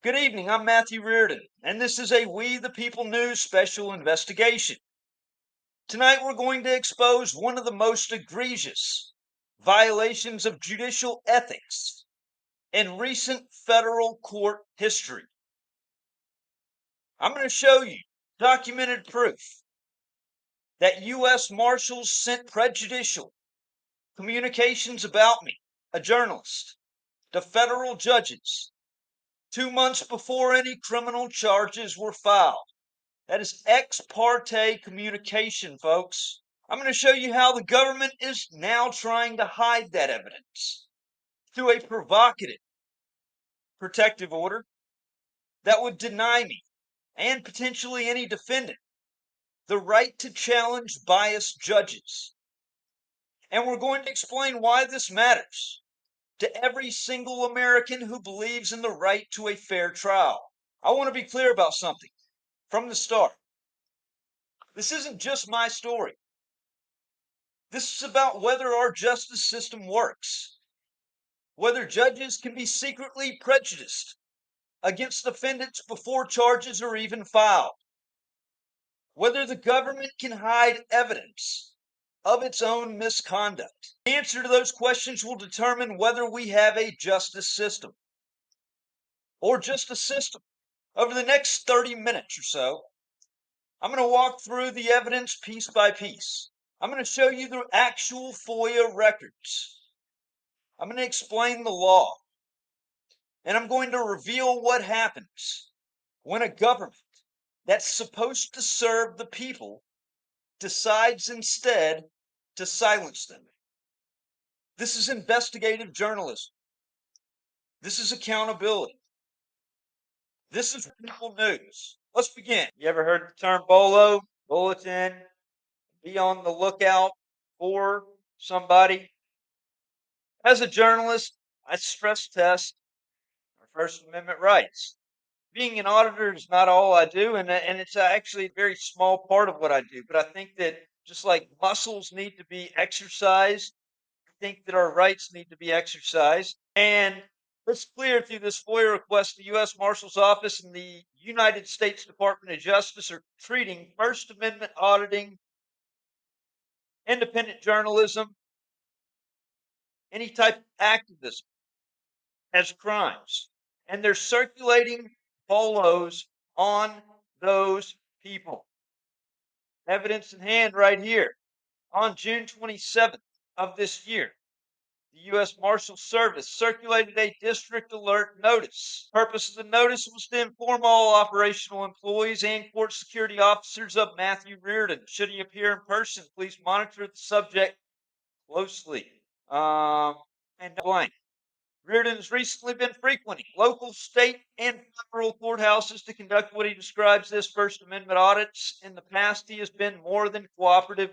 Good evening, I'm Matthew Reardon, and this is a We the People News special investigation. Tonight we're going to expose one of the most egregious violations of judicial ethics in recent federal court history. I'm going to show you documented proof that U.S. Marshals sent prejudicial communications about me, a journalist, to federal judges 2 months before any criminal charges were filed. That is ex parte communication, folks. I'm going to show you how the government is now trying to hide that evidence through a provocative protective order that would deny me and potentially any defendant the right to challenge biased judges. And we're going to explain why this matters to every single American who believes in the right to a fair trial. I want to be clear about something from the start. This isn't just my story. This is about whether our justice system works, whether judges can be secretly prejudiced against defendants before charges are even filed, whether the government can hide evidence of its own misconduct. The answer to those questions will determine whether we have a justice system or just a system. Over the next 30 minutes or so, I'm going to walk through the evidence piece by piece. I'm going to show you the actual FOIA records. I'm going to explain the law. And I'm going to reveal what happens when a government that's supposed to serve the people decides instead to silence them. This is investigative journalism. This is accountability. This is people news. Let's begin. You ever heard the term BOLO? Bulletin. Be on the lookout for somebody. As a journalist, I stress test our First Amendment rights. Being an auditor is not all I do, and it's actually a very small part of what I do. But I think that just like muscles need to be exercised, I think that our rights need to be exercised. And it's clear through this FOIA request, the U.S. Marshal's Office and the United States Department of Justice are treating First Amendment auditing, independent journalism, any type of activism as crimes. And they're circulating bolos on those people. Evidence in hand right here. On June 27th of this year, the U.S. Marshal Service circulated a district alert notice. The purpose of the notice was to inform all operational employees and court security officers of Matthew Reardon. Should he appear in person, please monitor the subject closely. And blank. Reardon has recently been frequenting local, state, and federal courthouses to conduct what he describes as First Amendment audits. In the past, he has been more than cooperative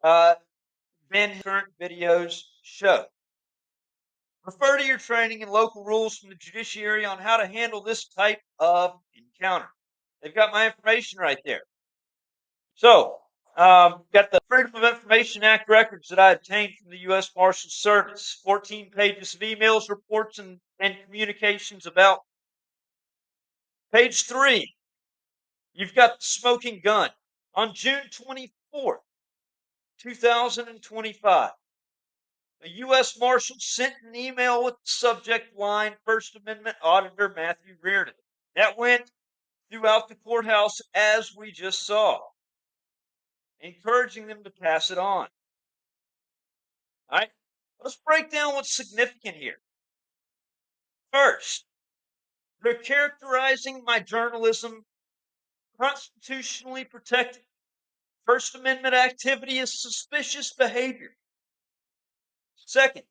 than current videos show. Refer to your training and local rules from the judiciary on how to handle this type of encounter. They've got my information right there. So, got the Freedom of Information Act records that I obtained from the U.S. Marshals Service. 14 pages of emails, reports, and communications about. Page 3, you've got the smoking gun. On June 24th, 2025, a U.S. Marshal sent an email with the subject line, First Amendment Auditor Matthew Reardon. That went throughout the courthouse as we just saw, encouraging them to pass it on. All right, let's break down what's significant here. First, they're characterizing my journalism constitutionally protected. First Amendment activity is suspicious behavior. Second,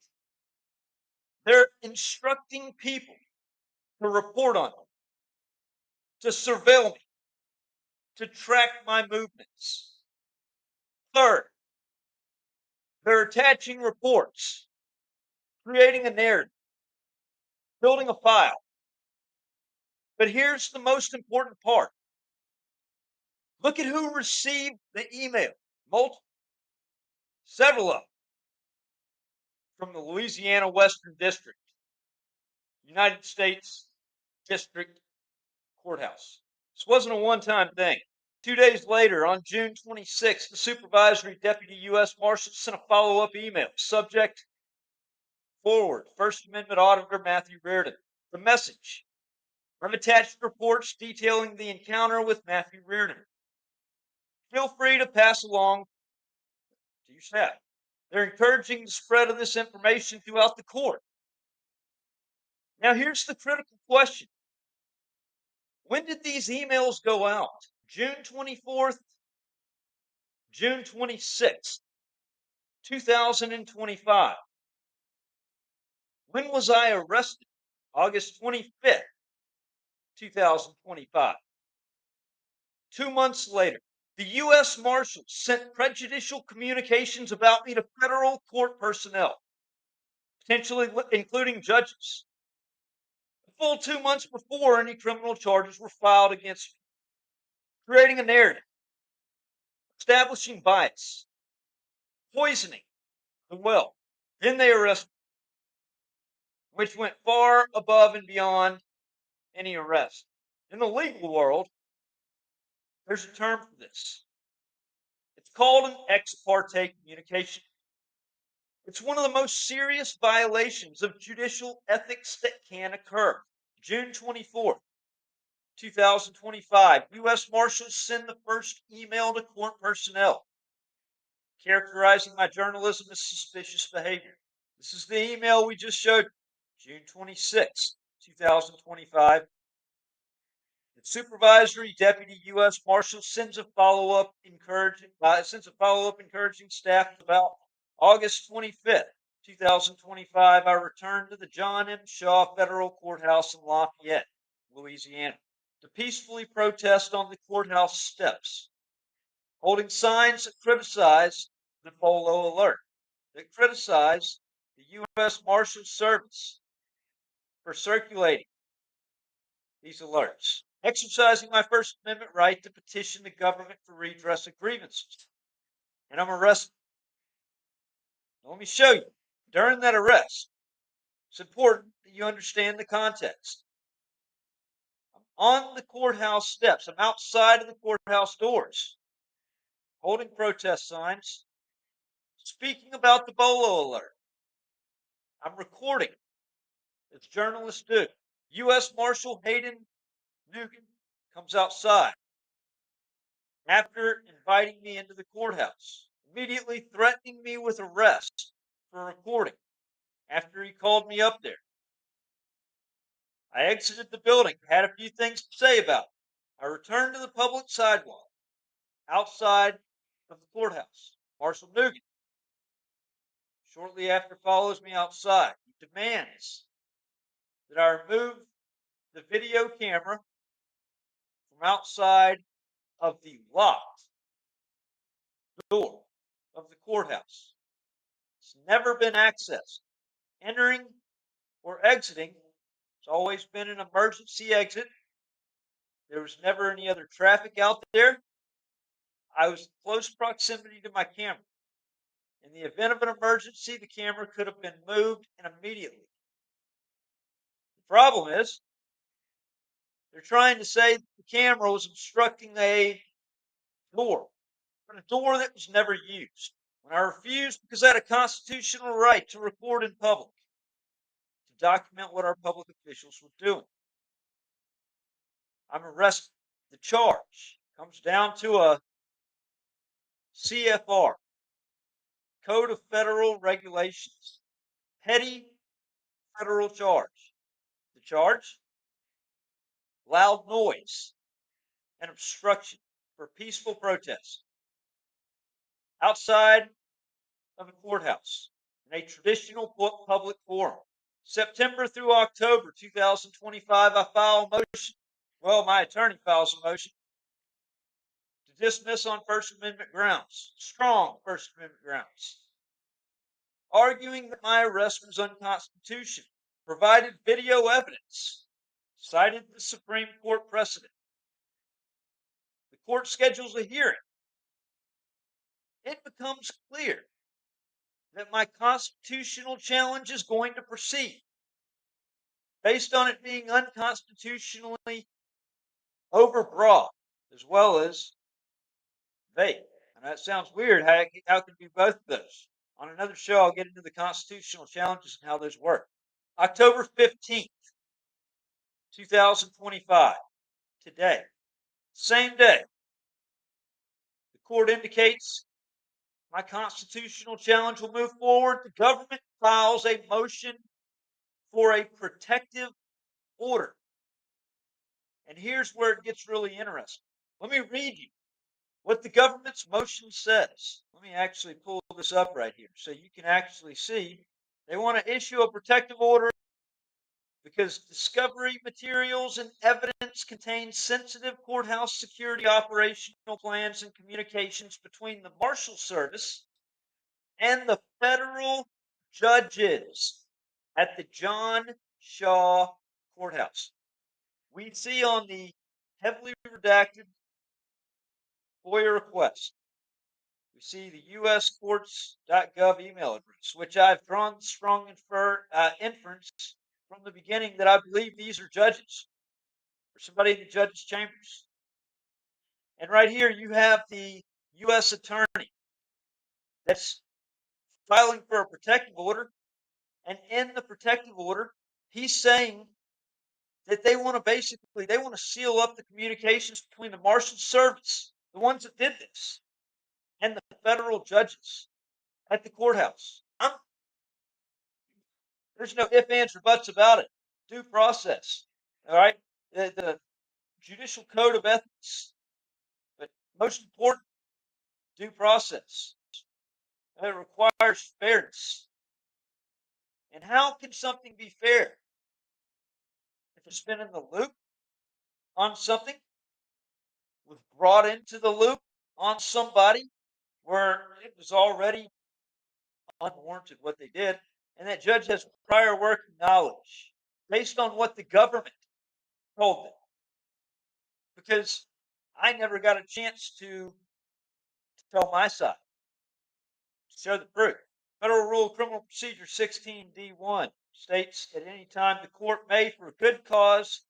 they're instructing people to report on me, to surveil me, to track my movements. Third, they're attaching reports, creating a narrative, building a file. But here's the most important part. Look at who received the email. Several of them from the Louisiana Western District, United States District Courthouse. This wasn't a one-time thing. 2 days later, on June 26th, the supervisory deputy U.S. Marshal sent a follow-up email. Subject: forward, First Amendment Auditor Matthew Reardon. The message: I've attached reports detailing the encounter with Matthew Reardon. Feel free to pass along to your staff. They're encouraging the spread of this information throughout the court. Now, here's the critical question. When did these emails go out? June 24th, June 26th, 2025. When was I arrested? August 25th, 2025. 2 months later, the U.S. Marshals sent prejudicial communications about me to federal court personnel, potentially including judges, a full 2 months before any criminal charges were filed against me, creating a narrative, establishing bias, poisoning the well. Then they arrested me, which went far above and beyond any arrest. In the legal world, there's a term for this. It's called an ex parte communication. It's one of the most serious violations of judicial ethics that can occur. June 24th, 2025, U.S. Marshals send the first email to court personnel characterizing my journalism as suspicious behavior. This is the email we just showed, June 26, 2025. The supervisory deputy U.S. Marshal sends a follow-up encouraging staff about August 25th, 2025. I returned to the John M. Shaw Federal Courthouse in Lafayette, Louisiana, to peacefully protest on the courthouse steps, holding signs that criticize the Bolo Alert, that criticize the U.S. Marshals Service for circulating these alerts, exercising my First Amendment right to petition the government for redress of grievances. And I'm arrested. Now, let me show you. During that arrest, it's important that you understand the context. I'm on the courthouse steps. I'm outside of the courthouse doors, holding protest signs, speaking about the Bolo Alert. I'm recording, as journalists do. U.S. Marshal Hayden Nugent comes outside after inviting me into the courthouse, immediately threatening me with arrest for recording after he called me up there. I exited the building, had a few things to say about it. I returned to the public sidewalk outside of the courthouse. Marshal Nugent shortly after follows me outside. He demands that I remove the video camera from outside of the locked door of the courthouse. It's never been accessed. Entering or exiting, it's always been an emergency exit. There was never any other traffic out there. I was in close proximity to my camera. In the event of an emergency, the camera could have been moved and immediately. The problem is, they're trying to say that the camera was obstructing a door, but a door that was never used. When I refused, because I had a constitutional right to record in public, to document what our public officials were doing, I'm arrested. The charge comes down to a CFR, Code of Federal Regulations, petty federal charge. The charge: loud noise and obstruction for peaceful protest outside of a courthouse in a traditional public forum. September through October 2025, I file a motion. Well, my attorney files a motion to dismiss on First Amendment grounds, strong First Amendment grounds, arguing that my arrest was unconstitutional, provided video evidence, cited the Supreme Court precedent. The court schedules a hearing. It becomes clear that my constitutional challenge is going to proceed. based on it being unconstitutionally overbroad as well as vague. And that sounds weird. How can it be both of those? On another show, I'll get into the constitutional challenges and how those work. October 15th, 2025, today, same day, the court indicates my constitutional challenge will move forward. The government files a motion for a protective order. And here's where it gets really interesting. Let me read you what the government's motion says. Let me actually pull this up right here so you can actually see. They want to issue a protective order because discovery materials and evidence contain sensitive courthouse security operational plans and communications between the Marshal Service and the federal judges at the John Shaw Courthouse. We see on the heavily redacted FOIA request, we see the uscourts.gov email address, which I've drawn strong inference from the beginning that I believe these are judges or somebody in the judges' chambers. And right here you have the U.S. attorney that's filing for a protective order. And in the protective order, he's saying that they want to seal up the communications between the Marshal Service, the ones that did this, and the federal judges at the courthouse. There's no ifs, ands, or buts about it. Due process. All right? The judicial code of ethics. But most important, due process. It requires fairness. And how can something be fair? If it's been in the loop on something, was brought into the loop on somebody where it was already unwarranted what they did, and that judge has prior working knowledge based on what the government told them. Because I never got a chance to tell my side, to show the proof. Federal Rule of Criminal Procedure 16D1 states at any time the court may, for a good cause,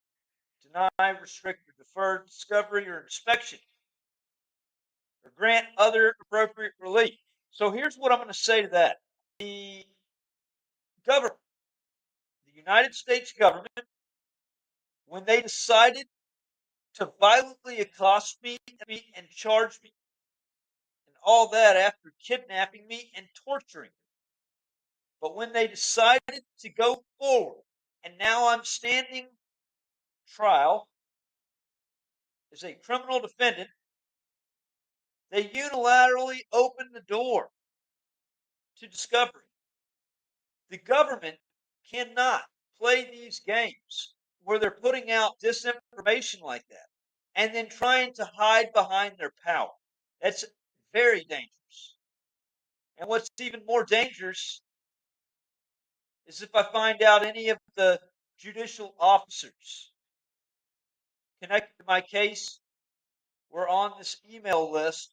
deny, restrict, or defer discovery or inspection, or grant other appropriate relief. So here's what I'm going to say to that. The government, the United States government, when they decided to violently accost me and charge me and all that after kidnapping me and torturing me, but when they decided to go forward, and now I'm standing trial as a criminal defendant, they unilaterally opened the door to discovery. The government cannot play these games where they're putting out disinformation like that and then trying to hide behind their power. That's very dangerous. And what's even more dangerous is if I find out any of the judicial officers connected to my case were on this email list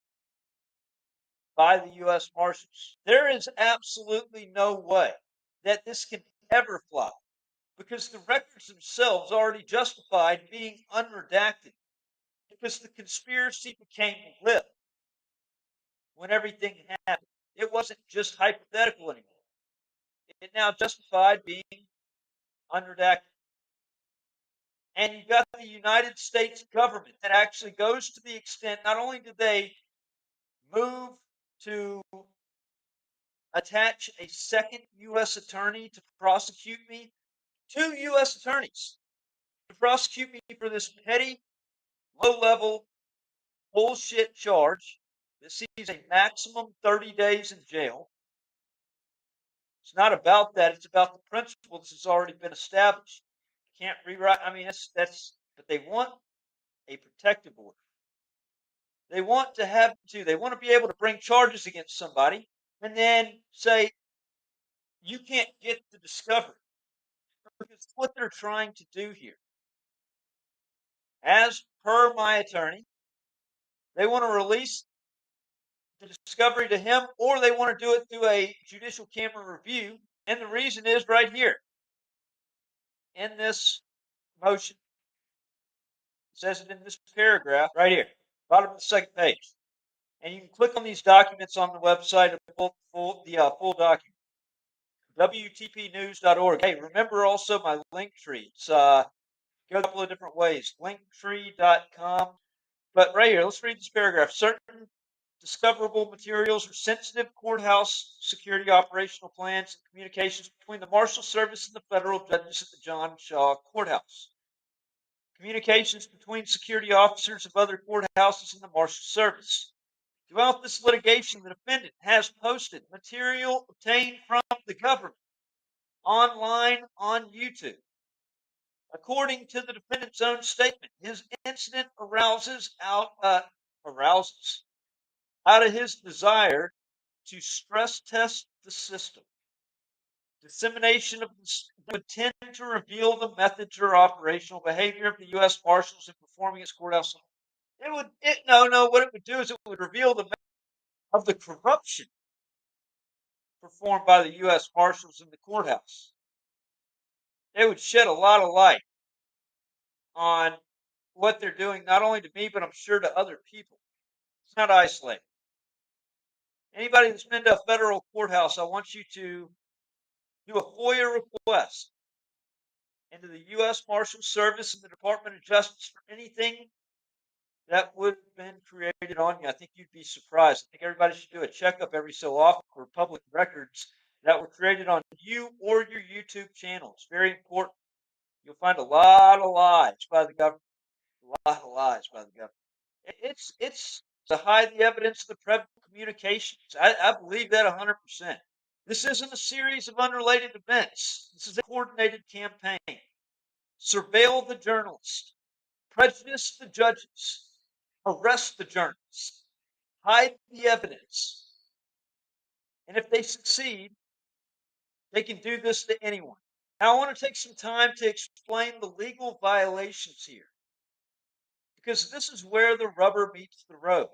by the U.S. Marshals. There is absolutely no way that this can ever fly because the records themselves already justified being unredacted because the conspiracy became lit when everything happened. It wasn't just hypothetical anymore. It now justified being unredacted. And you've got the United States government that actually goes to the extent, not only did they move to attach a second U.S. attorney to prosecute me, two U.S. attorneys to prosecute me for this petty, low-level bullshit charge that sees a maximum 30 days in jail. It's not about that. It's about the principles that's already been established. You can't rewrite. I mean, but they want a protective order. They want to be able to bring charges against somebody and then say, you can't get the discovery. Because what they're trying to do here. As per my attorney, they want to release the discovery to him, or they want to do it through a judicial camera review. And the reason is right here. in this motion. It says it in this paragraph right here, bottom of the second page. And you can click on these documents on the website of full document, WTPnews.org. Hey, remember also my link tree. It's goes a couple of different ways. Linktree.com. But right here, let's read this paragraph. Certain discoverable materials are sensitive courthouse security operational plans and communications between the Marshal Service and the federal judges at the John Shaw Courthouse. Communications between security officers of other courthouses and the Marshal Service. Throughout this litigation, the defendant has posted material obtained from the government online on YouTube. According to the defendant's own statement, his incident arouses out of his desire to stress test the system. Dissemination of this would tend to reveal the methods or operational behavior of the U.S. Marshals in performing its courthouse. What it would do is it would reveal the of the corruption performed by the U.S. Marshals in the courthouse. It would shed a lot of light on what they're doing, not only to me, but I'm sure to other people. It's not isolated. Anybody that's been to a federal courthouse, I want you to do a FOIA request into the U.S. Marshal Service and the Department of Justice for anything that would have been created on you. I think you'd be surprised. I think everybody should do a checkup every so often for public records that were created on you or your YouTube channel. It's very important. You'll find a lot of lies by the government. A lot of lies by the government. It's to hide the evidence of the private communications. I believe that 100%. This isn't a series of unrelated events. This is a coordinated campaign. Surveil the journalists, prejudice the judges, arrest the journalists, hide the evidence. And if they succeed, they can do this to anyone. Now, I want to take some time to explain the legal violations here, because this is where the rubber meets the road.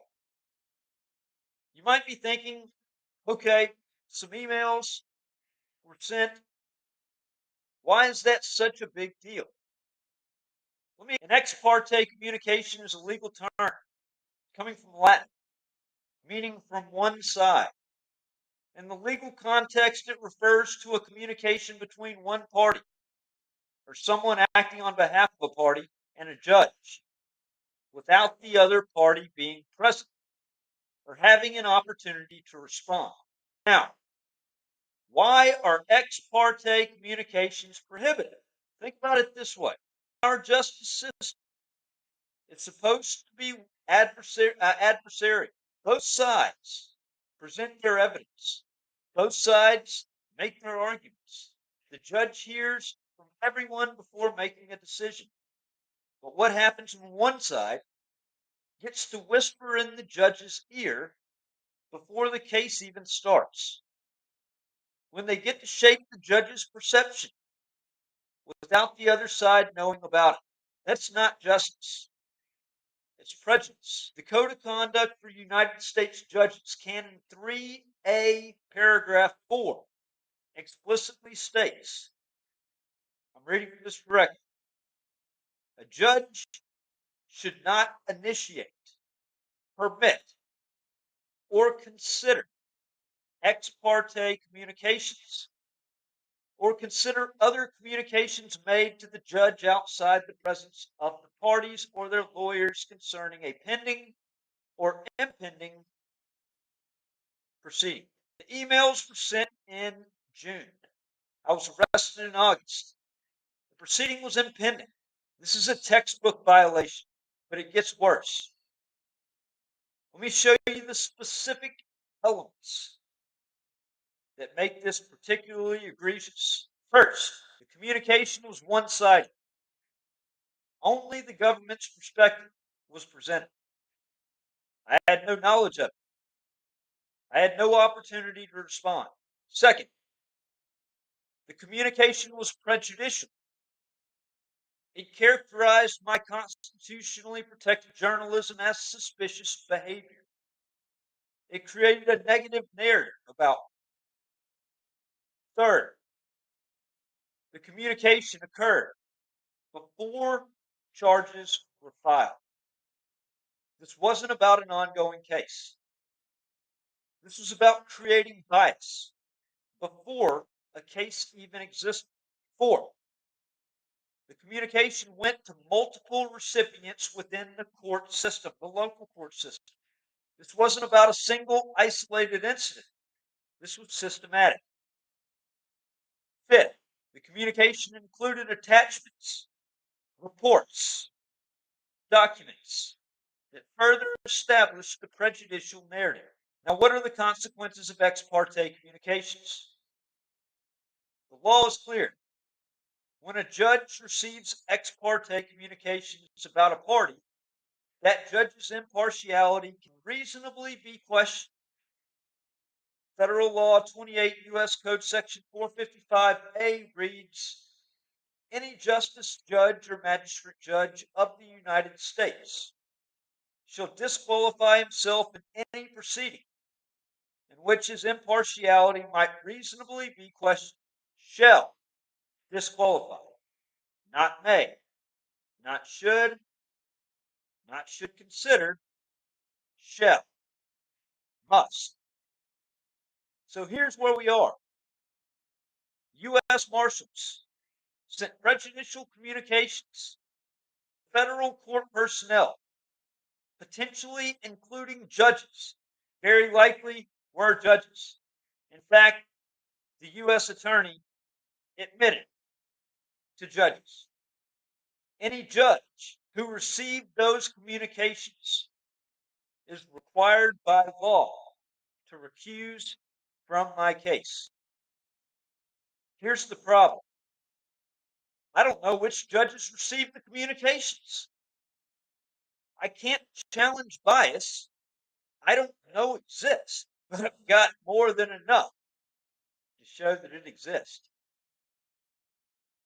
You might be thinking, okay, some emails were sent. Why is that such a big deal? An ex parte communication is a legal term coming from Latin, meaning from one side. In the legal context, it refers to a communication between one party or someone acting on behalf of a party and a judge without the other party being present or having an opportunity to respond. Now, why are ex parte communications prohibited? Think about it this way. Our justice system, it's supposed to be adversarial. Both sides present their evidence. Both sides make their arguments. The judge hears from everyone before making a decision. But what happens when one side gets to whisper in the judge's ear before the case even starts? When they get to shape the judge's perception without the other side knowing about it. That's not justice. It's prejudice. The Code of Conduct for United States Judges, Canon 3A, paragraph 4, explicitly states, I'm reading this correctly, a judge should not initiate, permit, or consider ex parte communications or consider other communications made to the judge outside the presence of the parties or their lawyers concerning a pending or impending proceeding. The emails were sent in June. I was arrested in August. The proceeding was impending. This is a textbook violation, but it gets worse. Let me show you the specific elements that make this particularly egregious. First, the communication was one-sided. Only the government's perspective was presented. I had no knowledge of it. I had no opportunity to respond. Second, the communication was prejudicial. It characterized my constitutionally protected journalism as suspicious behavior. It created a negative narrative about me. Third, The communication occurred before charges were filed. This wasn't about an ongoing case. This was about creating bias before a case even existed. Four, the communication went to multiple recipients within the court system, the local court system. This wasn't about a single isolated incident. This was systematic. Fifth, the communication included attachments, reports, documents that further established the prejudicial narrative. Now, what are the consequences of ex parte communications? The law is clear. When a judge receives ex parte communications about a party, that judge's impartiality can reasonably be questioned. Federal Law 28 U.S. Code Section 455A reads, any justice, judge, or magistrate judge of the United States shall disqualify himself in any proceeding in which his impartiality might reasonably be questioned. Shall disqualify, not may, not should consider, shall, must. So here's where we are. U.S. Marshals sent prejudicial communications, federal court personnel, potentially including judges, very likely were judges. In fact, the U.S. Attorney admitted to judges. Any judge who received those communications is required by law to recuse from my case. Here's the problem. I don't know which judges received the communications. I can't challenge bias. I don't know it exists, but I've got more than enough to show that it exists.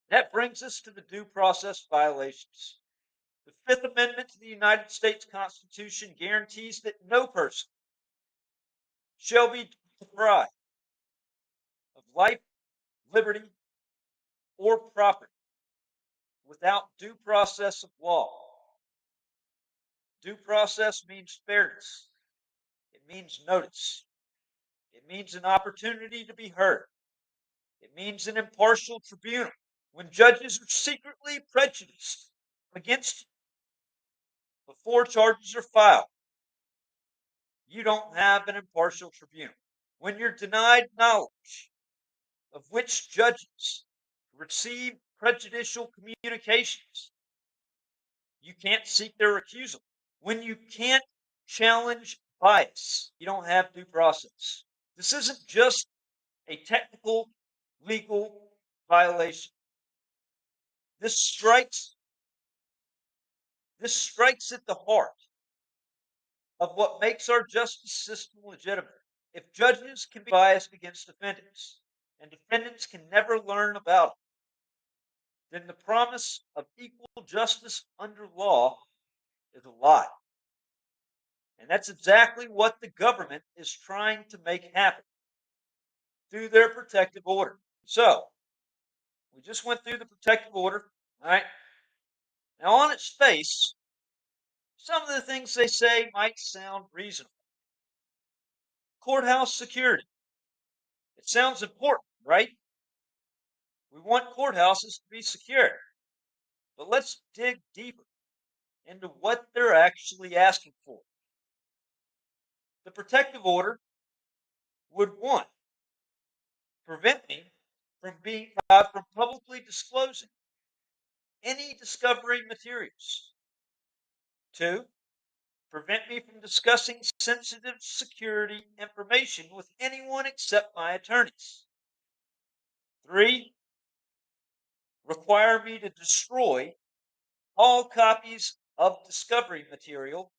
That brings us to the due process violations. The Fifth Amendment to the United States Constitution guarantees that no person shall be deprived of life, liberty, or property without due process of law. Due process means fairness. It means notice. It means an opportunity to be heard. It means an impartial tribunal. When judges are secretly prejudiced against you before charges are filed, you don't have an impartial tribunal. When you're denied knowledge of which judges receive prejudicial communications, you can't seek their recusal. When you can't challenge bias, you don't have due process. This isn't just a technical legal violation. This strikes at the heart of what makes our justice system legitimate. If judges can be biased against defendants, and defendants can never learn about it, then the promise of equal justice under law is a lie. And that's exactly what the government is trying to make happen through their protective order. So, we just went through the protective order, all right? Now, on its face, some of the things they say might sound reasonable. Courthouse security. It sounds important, right? We want courthouses to be secure. But let's dig deeper into what they're actually asking for. The protective order would, one, prevent me from publicly disclosing any discovery materials. Two, prevent me from discussing sensitive security information with anyone except my attorneys. Three, require me to destroy all copies of discovery material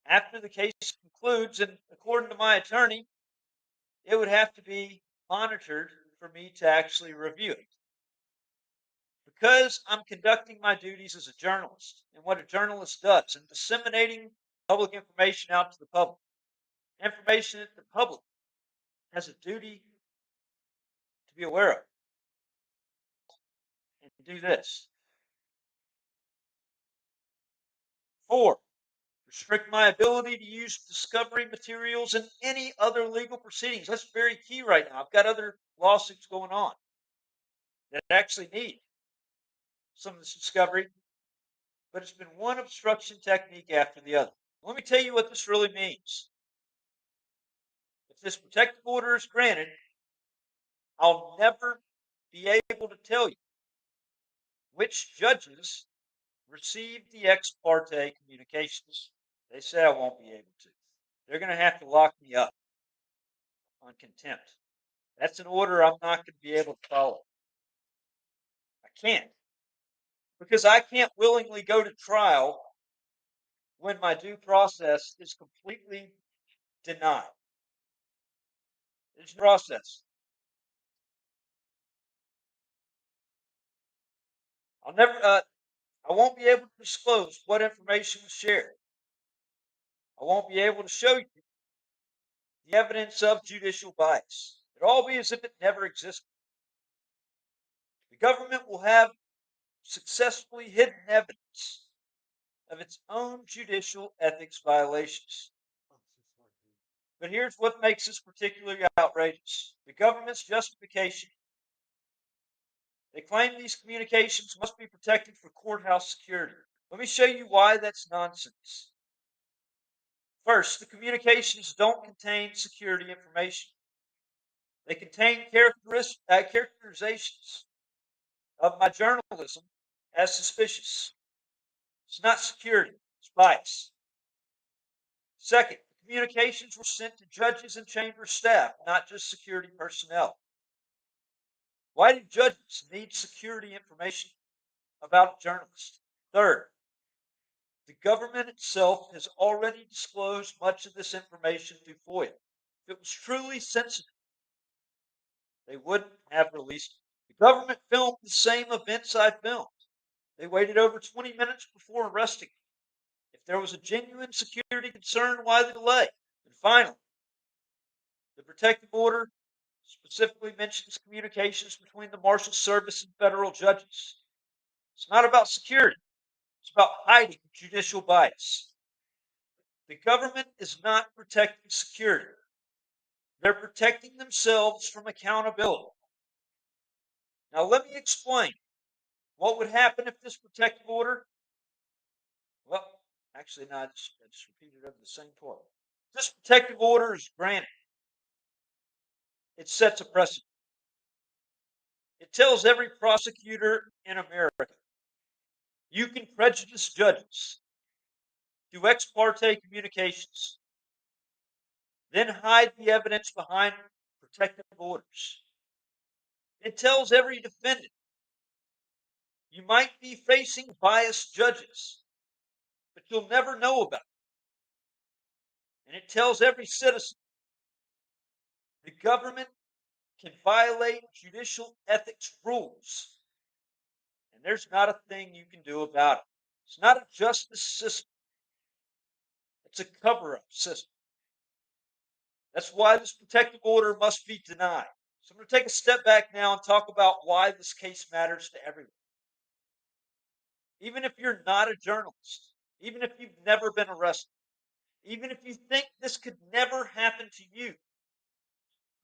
after the case concludes, and according to my attorney, it would have to be monitored for me to actually review it. Because I'm conducting my duties as a journalist and what a journalist does in disseminating public information out to the public, information that the public has a duty to be aware of. Do this. 4, restrict my ability to use discovery materials in any other legal proceedings. That's very key right now. I've got other lawsuits going on that actually need some of this discovery, but it's been one obstruction technique after the other. Let me tell you what this really means. If this protective order is granted, I'll never be able to tell you which judges received the ex parte communications. They say I won't be able to. They're going to have to lock me up on contempt. That's an order I'm not going to be able to follow. I can't. Because I can't willingly go to trial when my due process is completely denied. There's no process. I won't be able to disclose what information was shared. I won't be able to show you the evidence of judicial bias. It'll all be as if it never existed. The government will have successfully hidden evidence of its own judicial ethics violations. But here's what makes this particularly outrageous. The government's justification. They claim these communications must be protected for courthouse security. Let me show you why that's nonsense. First, the communications don't contain security information. They contain characterizations of my journalism as suspicious. It's not security, it's bias. Second, the communications were sent to judges and chamber staff, not just security personnel. Why do judges need security information about journalists? Third, the government itself has already disclosed much of this information through FOIA. If it was truly sensitive, they wouldn't have released it. The government filmed the same events I filmed. They waited over 20 minutes before arresting me. If there was a genuine security concern, why the delay? And finally, the protective order specifically mentions communications between the Marshal Service and federal judges. It's not about security. It's about hiding judicial bias. The government is not protecting security. They're protecting themselves from accountability. Now, let me explain what would happen if this protective order, well, actually, no, I just repeated over the same part. This protective order is granted. It sets a precedent. It tells every prosecutor in America, you can prejudice judges through ex parte communications, then hide the evidence behind protective orders. It tells every defendant, you might be facing biased judges, but you'll never know about it. And it tells every citizen, the government can violate judicial ethics rules, and there's not a thing you can do about it. It's not a justice system. It's a cover-up system. That's why this protective order must be denied. So I'm going to take a step back now and talk about why this case matters to everyone. Even if you're not a journalist, even if you've never been arrested, even if you think this could never happen to you,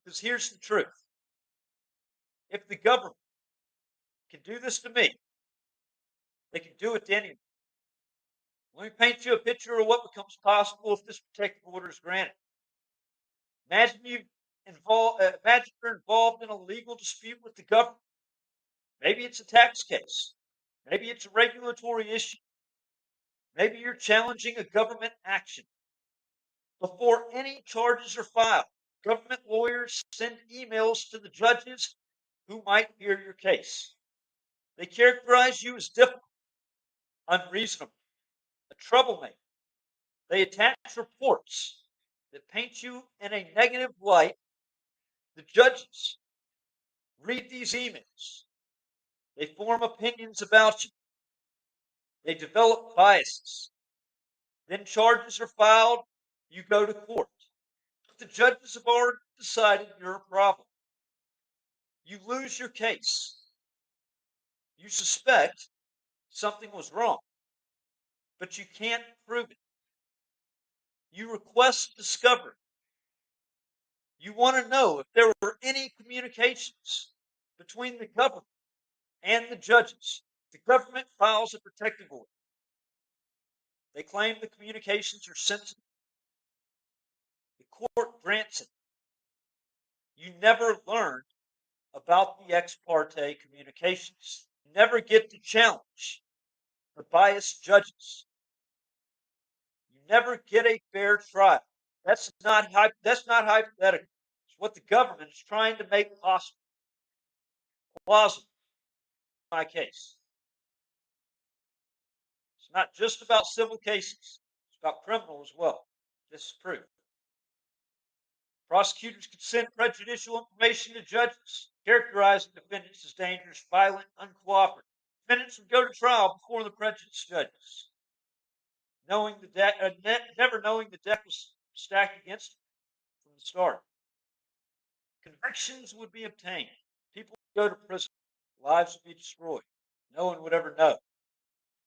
because here's the truth. If the government can do this to me, they can do it to anyone. Let me paint you a picture of what becomes possible if this protective order is granted. Imagine you're involved in a legal dispute with the government. Maybe it's a tax case. Maybe it's a regulatory issue. Maybe you're challenging a government action. Before any charges are filed, government lawyers send emails to the judges who might hear your case. They characterize you as difficult, unreasonable, a troublemaker. They attach reports that paint you in a negative light. The judges read these emails. They form opinions about you. They develop biases. Then charges are filed. You go to court. But the judges have already decided you're a problem. You lose your case. You suspect something was wrong, but you can't prove it. You request discovery. You want to know if there were any communications between the government and the judges. The government files a protective order. They claim the communications are sensitive. The court grants it. You never learn about the ex parte communications. You never get to challenge the biased judges. You never get a fair trial. That's not hypothetical. It's what the government is trying to make possible. Plausible, in my case. It's not just about civil cases. It's about criminal as well. This is proof. Prosecutors can send prejudicial information to judges, characterizing defendants as dangerous, violent, uncooperative. Defendants would go to trial before the prejudiced judges, never knowing the deck was stacked against them from the start. Convictions would be obtained. People would go to prison. Lives would be destroyed. No one would ever know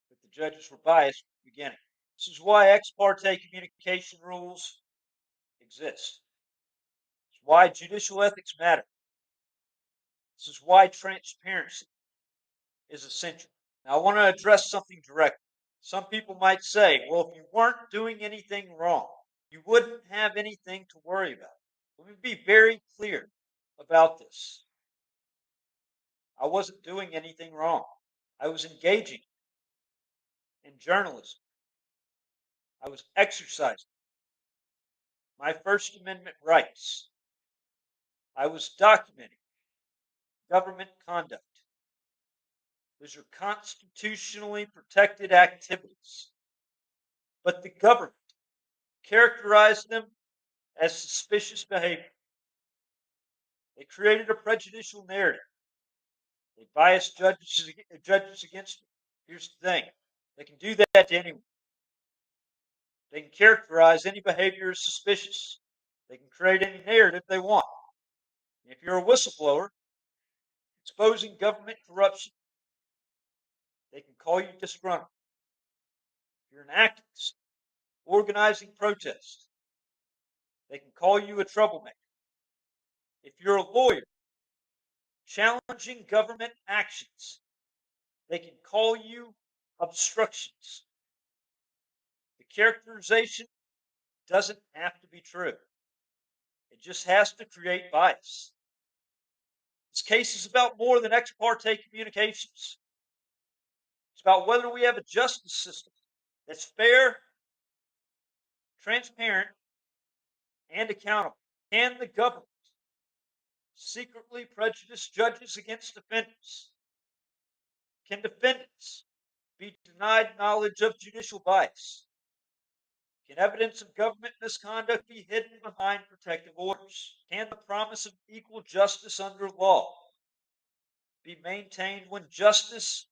that the judges were biased from the beginning. This is why ex parte communication rules exist. It's why judicial ethics matter. This is why transparency is essential. Now, I want to address something directly. Some people might say, well, if you weren't doing anything wrong, you wouldn't have anything to worry about. Let me be very clear about this. I wasn't doing anything wrong. I was engaging in journalism. I was exercising my First Amendment rights. I was documenting government conduct. Those are constitutionally protected activities. But the government characterized them as suspicious behavior. They created a prejudicial narrative. They biased judges against me. Here's the thing. They can do that to anyone. They can characterize any behavior as suspicious. They can create any narrative they want. And if you're a whistleblower exposing government corruption, they can call you disgruntled. If you're an activist organizing protests, they can call you a troublemaker. If you're a lawyer challenging government actions, they can call you obstructions. The characterization doesn't have to be true. It just has to create bias. This case is about more than ex parte communications. It's about whether we have a justice system that's fair, transparent, and accountable. Can the government secretly prejudice judges against defendants? Can defendants be denied knowledge of judicial bias? Can evidence of government misconduct be hidden behind protective orders? Can the promise of equal justice under law be maintained when justice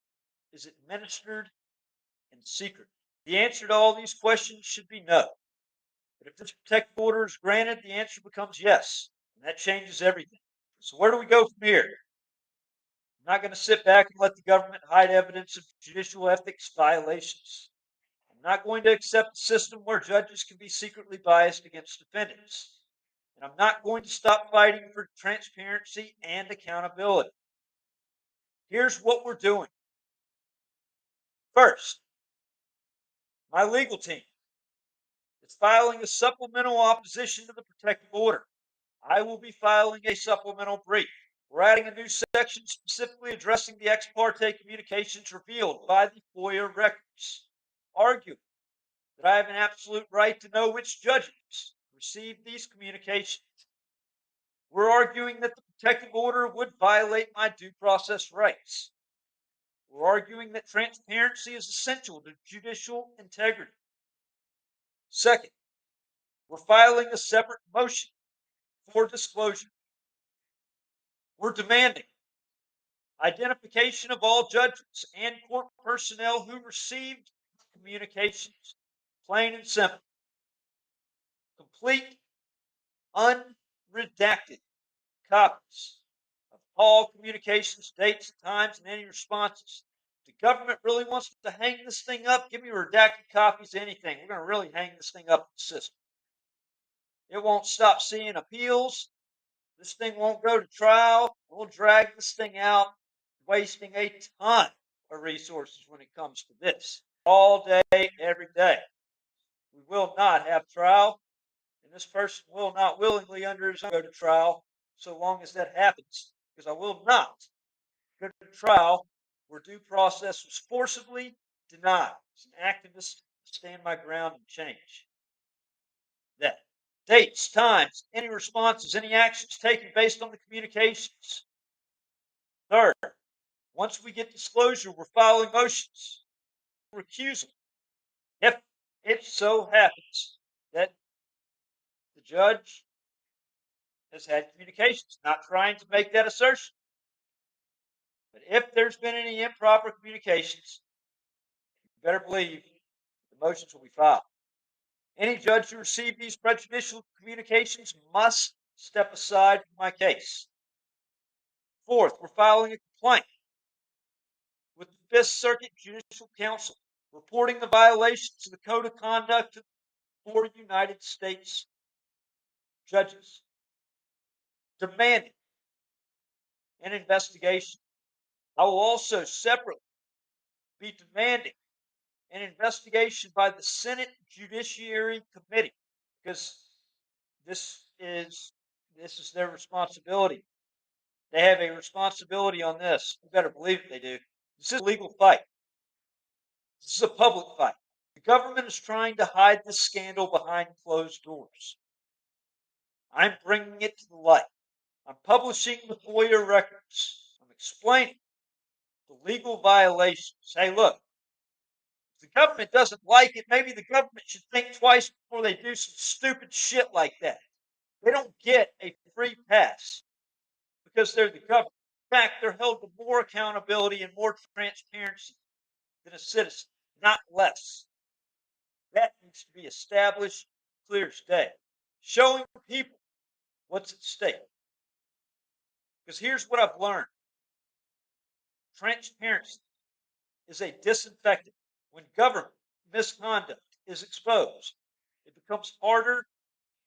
is administered in secret? The answer to all these questions should be no. But if this protective order is granted, the answer becomes yes. And that changes everything. So where do we go from here? I'm not going to sit back and let the government hide evidence of judicial ethics violations. I'm not going to accept a system where judges can be secretly biased against defendants. And I'm not going to stop fighting for transparency and accountability. Here's what we're doing. First, my legal team is filing a supplemental opposition to the protective order. I will be filing a supplemental brief. We're adding a new section specifically addressing the ex parte communications revealed by the FOIA records, arguing that I have an absolute right to know which judges received these communications. We're arguing that the protective order would violate my due process rights. We're arguing that transparency is essential to judicial integrity. Second, we're filing a separate motion for disclosure. We're demanding identification of all judges and court personnel who received communications, plain and simple. Complete, unredacted copies of All communications, dates, times, and any responses. The government really wants to hang this thing up. Give me redacted copies of anything. We're going to really hang this thing up in the system. It won't stop seeing appeals. This thing won't go to trial. We'll drag this thing out, wasting a ton of resources when it comes to this. All day, every day. We will not have trial, and this person will not willingly under his own go to trial so long as that happens. Because I will not go to trial where due process was forcibly denied. As an activist, stand my ground and change that. Dates, times, any responses, any actions taken based on the communications. Third, once we get disclosure, we're filing motions, recusal. If it so happens that the judge has had communications, not trying to make that assertion. But if there's been any improper communications, you better believe the motions will be filed. Any judge who received these prejudicial communications must step aside from my case. Fourth, we're filing a complaint with the Fifth Circuit Judicial Council reporting the violations of the Code of Conduct of 4 United States judges, demanding an investigation. I will also separately be demanding an investigation by the Senate Judiciary Committee, because this is their responsibility. They have a responsibility on this. You better believe it, they do. This is a legal fight. This is a public fight. The government is trying to hide this scandal behind closed doors. I'm bringing it to the light. I'm publishing the FOIA records. I'm explaining the legal violations. Hey, look, if the government doesn't like it, maybe the government should think twice before they do some stupid shit like that. They don't get a free pass because they're the government. In fact, they're held to more accountability and more transparency than a citizen, not less. That needs to be established clear as day. Showing people what's at stake. Because here's what I've learned. Transparency is a disinfectant. When government misconduct is exposed, it becomes harder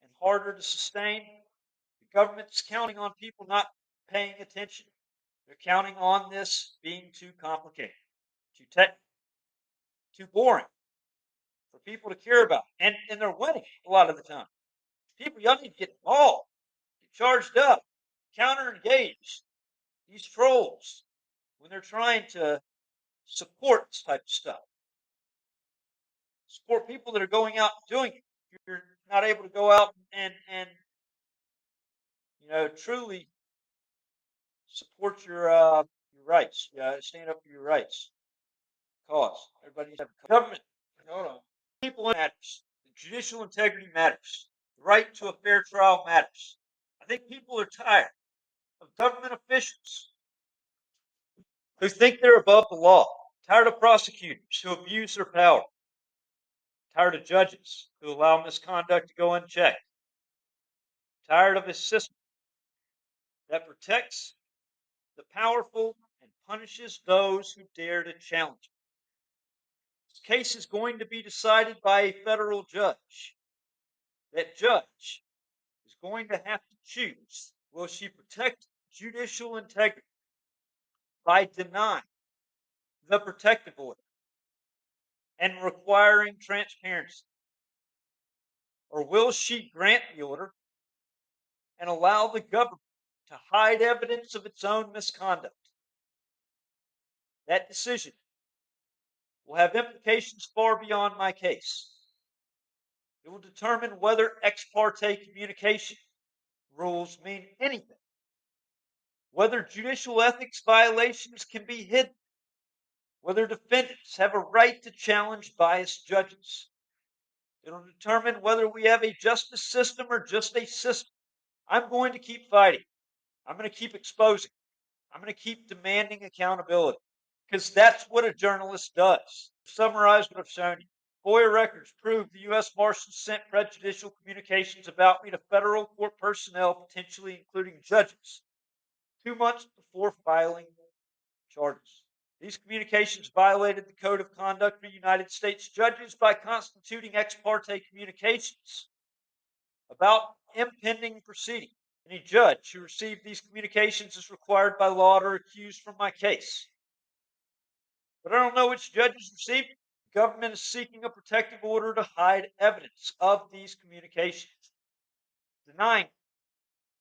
and harder to sustain. The government's counting on people not paying attention. They're counting on this being too complicated, too technical, too boring for people to care about. And they're winning a lot of the time. People, y'all need to get involved, get charged up, counter engage these trolls when they're trying to support this type of stuff. Support people that are going out and doing it. If you're not able to go out and truly support your rights. Stand up for your rights. Cause everybody needs to have a government. Hold on. People matters. The judicial integrity matters. The right to a fair trial matters. I think people are tired of government officials who think they're above the law. Tired of prosecutors who abuse their power. Tired of judges who allow misconduct to go unchecked. Tired of a system that protects the powerful and punishes those who dare to challenge it. This case is going to be decided by a federal judge. That judge is going to have to choose, will she protect judicial integrity by denying the protective order and requiring transparency? Or will she grant the order and allow the government to hide evidence of its own misconduct? That decision will have implications far beyond my case. It will determine whether ex parte communication rules mean anything, whether judicial ethics violations can be hidden, whether defendants have a right to challenge biased judges. It'll determine whether we have a justice system or just a system. I'm going to keep fighting. I'm going to keep exposing. I'm going to keep demanding accountability, because that's what a journalist does. To summarize what I've shown you, FOIA records prove the U.S. Marshals sent prejudicial communications about me to federal court personnel, potentially including judges, 2 months before filing charges. These communications violated the Code of Conduct for United States judges by constituting ex parte communications about impending proceeding. Any judge who received these communications is required by law to recuse from my case. But I don't know which judges received it. The government is seeking a protective order to hide evidence of these communications, denying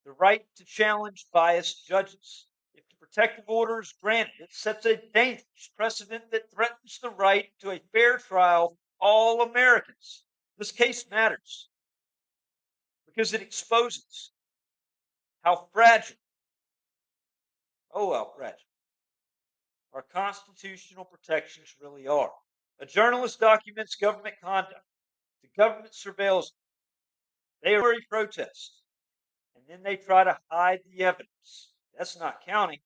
the right to challenge biased judges. If the protective order is granted, it sets a dangerous precedent that threatens the right to a fair trial for all Americans. This case matters because it exposes how fragile, how fragile, our constitutional protections really are. A journalist documents government conduct. The government surveils. They already protest. And then they try to hide the evidence. That's not counting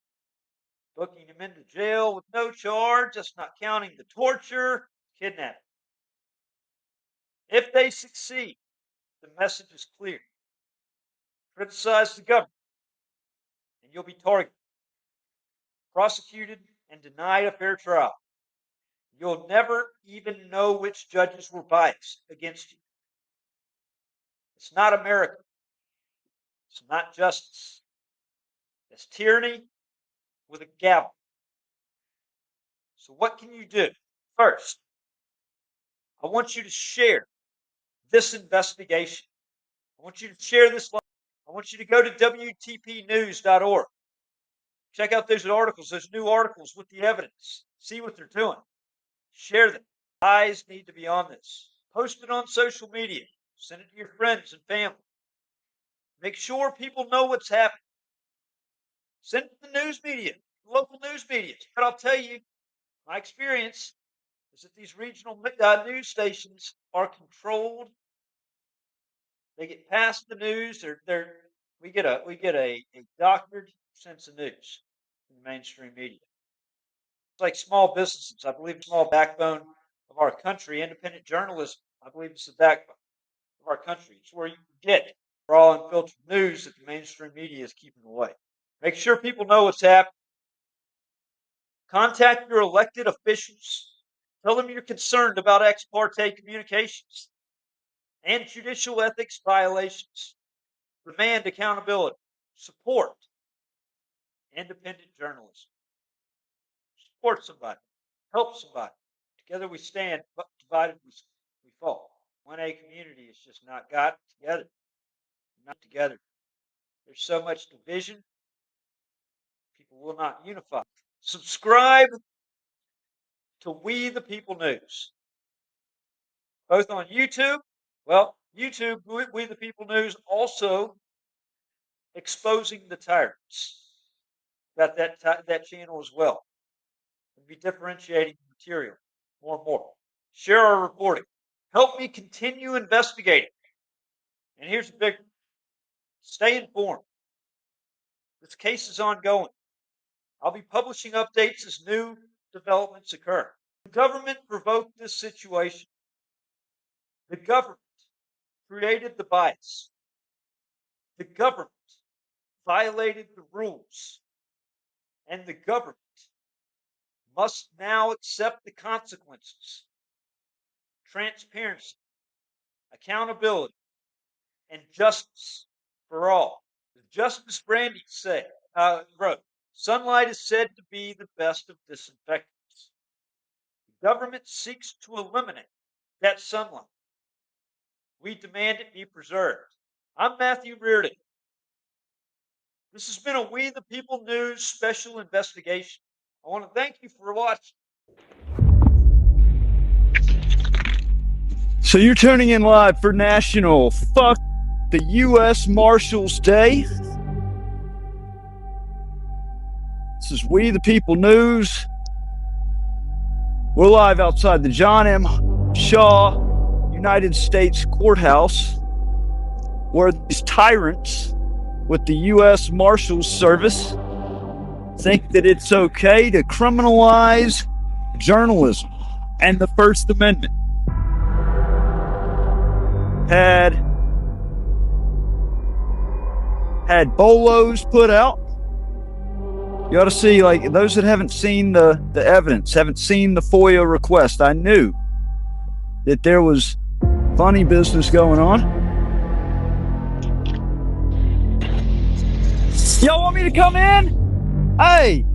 booking him into jail with no charge. That's not counting the torture, kidnapping. If they succeed, the message is clear. Criticize the government, and you'll be targeted, prosecuted, and denied a fair trial. You'll never even know which judges were biased against you. It's not America. It's not justice. It's tyranny with a gavel. So what can you do? First, I want you to share this investigation. I want you to share this. I want you to go to WTPnews.org. Check out those articles, those new articles with the evidence. See what they're doing. Share them. Eyes need to be on this. Post it on social media. Send it to your friends and family. Make sure people know what's happening. Send it to the news media, local news media. But I'll tell you, my experience is that these regional news stations are controlled. They get past the news. We get a doctored sense of news in the mainstream media. It's like small businesses. I believe it's a small backbone of our country. Independent journalism, I believe it's the backbone of our country. It's where you get raw and filtered news that the mainstream media is keeping away. Make sure people know what's happening. Contact your elected officials. Tell them you're concerned about ex parte communications and judicial ethics violations. Demand accountability. Support independent journalism. Support somebody. Help somebody. Together we stand, but divided we fall. 1A community is just not got together. Not together. There's so much division. People will not unify. Subscribe to We the People News. Both on YouTube. Well, YouTube, We the People News, also exposing the tyrants. Got that channel as well. We'll be differentiating the material more and more. Share our reporting. Help me continue investigating. And here's the big one. Stay informed. This case is ongoing. I'll be publishing updates as new developments occur. The government provoked this situation. The government created the bias. The government violated the rules. And the government must now accept the consequences. Transparency, accountability, and justice for all. As Justice Brandy wrote, sunlight is said to be the best of disinfectants. The government seeks to eliminate that sunlight. We demand it be preserved. I'm Matthew Reardon. This has been a We the People News special investigation. I want to thank you for watching. So you're tuning in live for National Fuck the U.S. Marshals Day. This is We the People News. We're live outside the John M. Shaw United States Courthouse, where these tyrants with the U.S. Marshals Service think that it's okay to criminalize journalism and the First Amendment. Had bolos put out. You ought to see, like, those that haven't seen the evidence, haven't seen the FOIA request. I knew that there was funny business going on. Y'all want me to come in? Hey,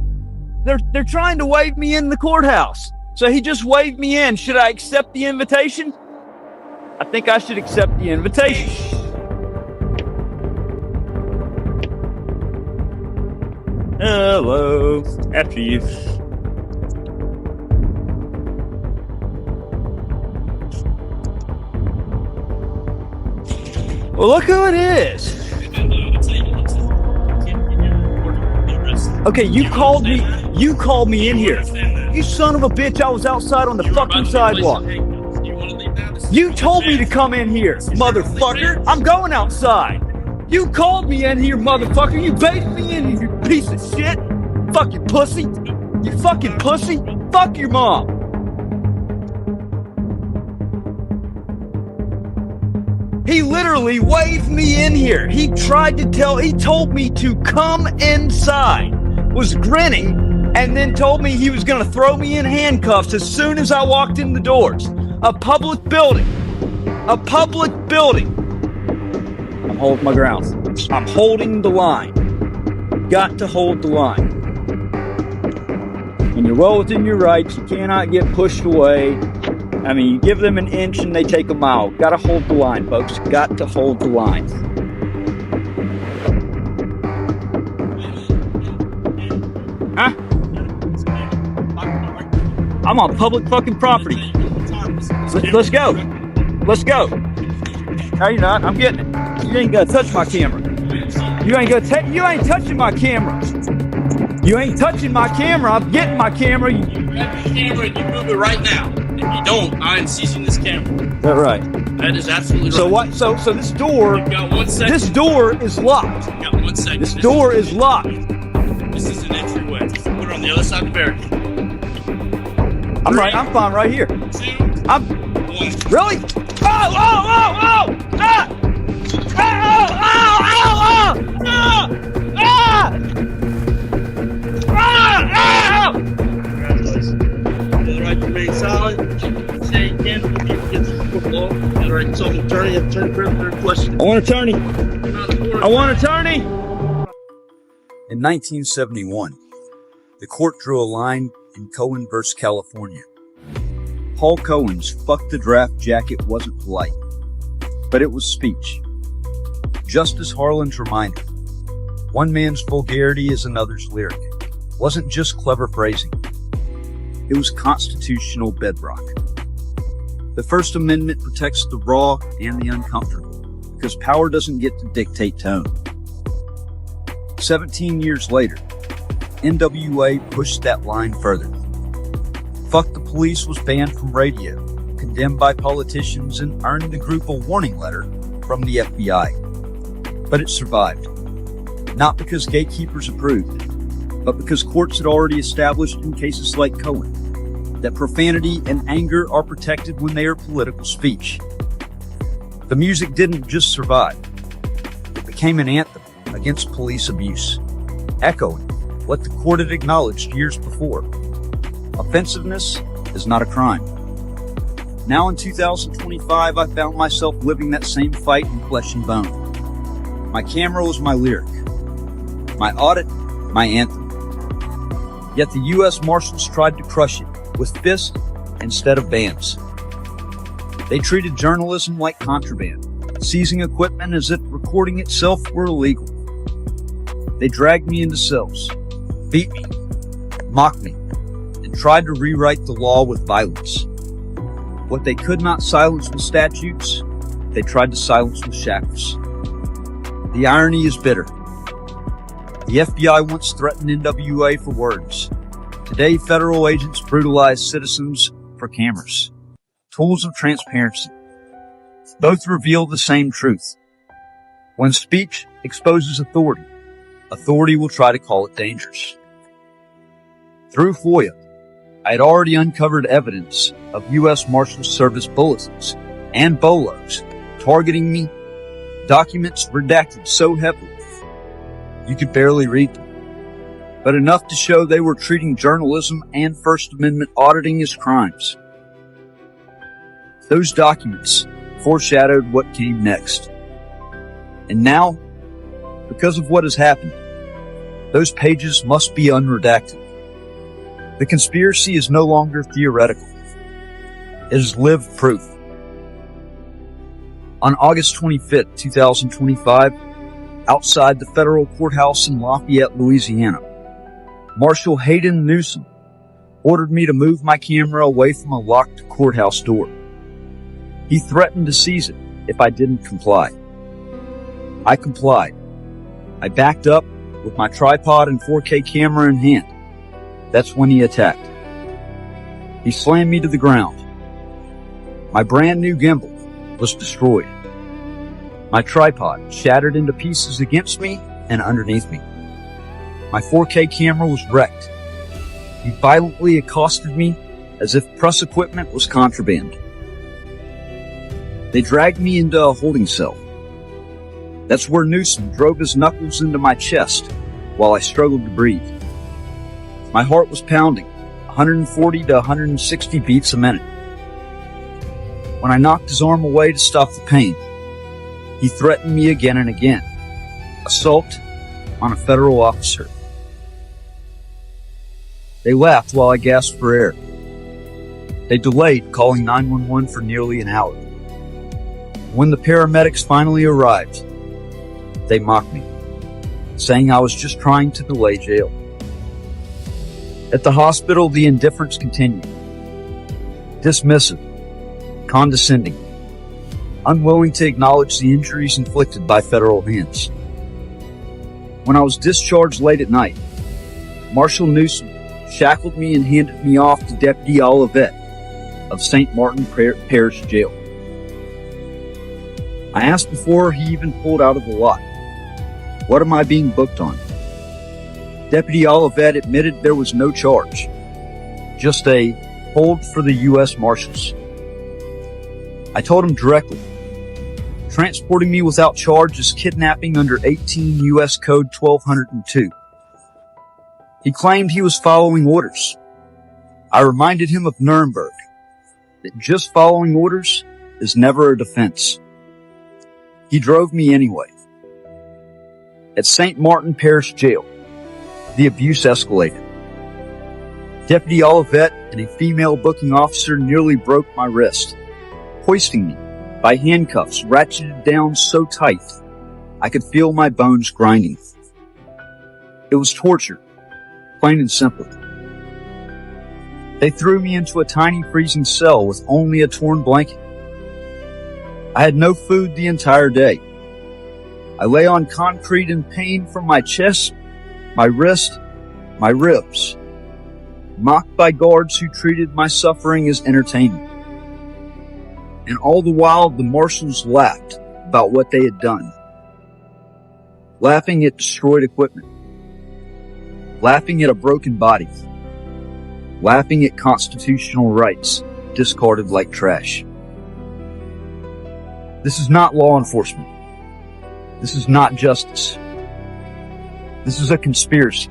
they're trying to wave me in the courthouse. So he just waved me in. Should I accept the invitation? I think I should accept the invitation. Hello. After you. Well, look who it is. Okay, you called me in here. You son of a bitch, I was outside on the fucking sidewalk. You told me to come in here, motherfucker. I'm going outside. You called me in here, motherfucker. You baited me in here, you piece of shit. Fucking pussy. You fucking pussy. Fuck your mom. He literally waved me in here. He told me to come inside, was grinning, and then told me he was going to throw me in handcuffs as soon as I walked in the doors. A public building. A public building. I'm holding my ground. I'm holding the line. Got to hold the line. And you're well within your rights. You cannot get pushed away. I mean, you give them an inch and they take a mile. Got to hold the line, folks. Got to hold the line. Huh? I'm on public fucking property. Let's go. Let's go. No, you're not. I'm getting it. You ain't gonna touch my camera. You ain't touching my camera. You ain't touching my camera. I'm getting my camera. You grab the camera and you move it right now. If you don't, I'm seizing this camera. Is that right? That is absolutely right. So what? So this door. You've got 1 second. This door is locked. You've got 1 second. This door is locked. This is an entryway. Put it on the other side of the barricade. I'm right. I'm fine right here. 2, I'm 1. really. Oh! Ah! Ah! Ah! Ah! Ah! Ah! Ah! All right, remain silent. Say again, if you get the football. All right, so I'm attorney. Attorney for question. I want an attorney. I want an attorney. In 1971, the court drew a line in Cohen versus California. Paul Cohen's "fuck the draft" jacket wasn't polite, but it was speech. Justice Harlan's reminder: one man's vulgarity is another's lyric. Wasn't just clever phrasing. It was constitutional bedrock. The First Amendment protects the raw and the uncomfortable, because power doesn't get to dictate tone. 17 years later, NWA pushed that line further. Fuck the Police was banned from radio, condemned by politicians, and earned the group a warning letter from the FBI. But it survived. Not because gatekeepers approved, but because courts had already established in cases like Cohen that profanity and anger are protected when they are political speech. The music didn't just survive. It became an anthem against police abuse, echoing what the court had acknowledged years before. Offensiveness is not a crime. Now in 2025, I found myself living that same fight in flesh and bone. My camera was my lyric. My audit, my anthem. Yet the U.S. Marshals tried to crush it with fists instead of bans. They treated journalism like contraband, seizing equipment as if recording itself were illegal. They dragged me into cells, beat me, mocked me, and tried to rewrite the law with violence. What they could not silence with statutes, they tried to silence with shackles. The irony is bitter. The FBI once threatened NWA for words. Today, federal agents brutalize citizens for cameras. Tools of transparency. Both reveal the same truth. When speech exposes authority, authority will try to call it dangerous. Through FOIA, I had already uncovered evidence of U.S. Marshals Service bulletins and BOLOs targeting me, documents redacted so heavily you could barely read them. but enough to show they were treating journalism and First Amendment auditing as crimes. Those documents foreshadowed what came next. And now, because of what has happened, those pages must be unredacted. The conspiracy is no longer theoretical. It is lived proof. On August 25th, 2025, outside the federal courthouse in Lafayette, Louisiana, Marshal Hayden Newsom ordered me to move my camera away from a locked courthouse door. He threatened to seize it if I didn't comply. I complied. I backed up with my tripod and 4K camera in hand. That's when he attacked. He slammed me to the ground. My brand new gimbal was destroyed. My tripod shattered into pieces against me and underneath me. My 4K camera was wrecked. He violently accosted me as if press equipment was contraband. They dragged me into a holding cell. That's where Newsom drove his knuckles into my chest while I struggled to breathe. My heart was pounding, 140 to 160 beats a minute. When I knocked his arm away to stop the pain, he threatened me again and again. Assault on a federal officer. They laughed while I gasped for air. They delayed calling 911 for nearly an hour. When the paramedics finally arrived, they mocked me, saying I was just trying to delay jail. At the hospital, the indifference continued. Dismissive, condescending, unwilling to acknowledge the injuries inflicted by federal hands. When I was discharged late at night, Marshal Newsom shackled me and handed me off to Deputy Olivet of St. Martin Parish Jail. I asked before he even pulled out of the lot, "What am I being booked on?" Deputy Olivet admitted there was no charge, just a hold for the U.S. Marshals. I told him directly, transporting me without charge is kidnapping under 18 U.S. Code 1202. He claimed he was following orders. I reminded him of Nuremberg, that just following orders is never a defense. He drove me anyway. At St. Martin Parish Jail, the abuse escalated. Deputy Olivet and a female booking officer nearly broke my wrist, hoisting me by handcuffs ratcheted down so tight I could feel my bones grinding. It was torture, plain and simple. They threw me into a tiny freezing cell with only a torn blanket. I had no food the entire day. I lay on concrete in pain from my chest, my wrist, my ribs, mocked by guards who treated my suffering as entertainment. And all the while, the marshals laughed about what they had done. Laughing at destroyed equipment. Laughing at a broken body. Laughing at constitutional rights discarded like trash. This is not law enforcement. This is not justice. This is a conspiracy.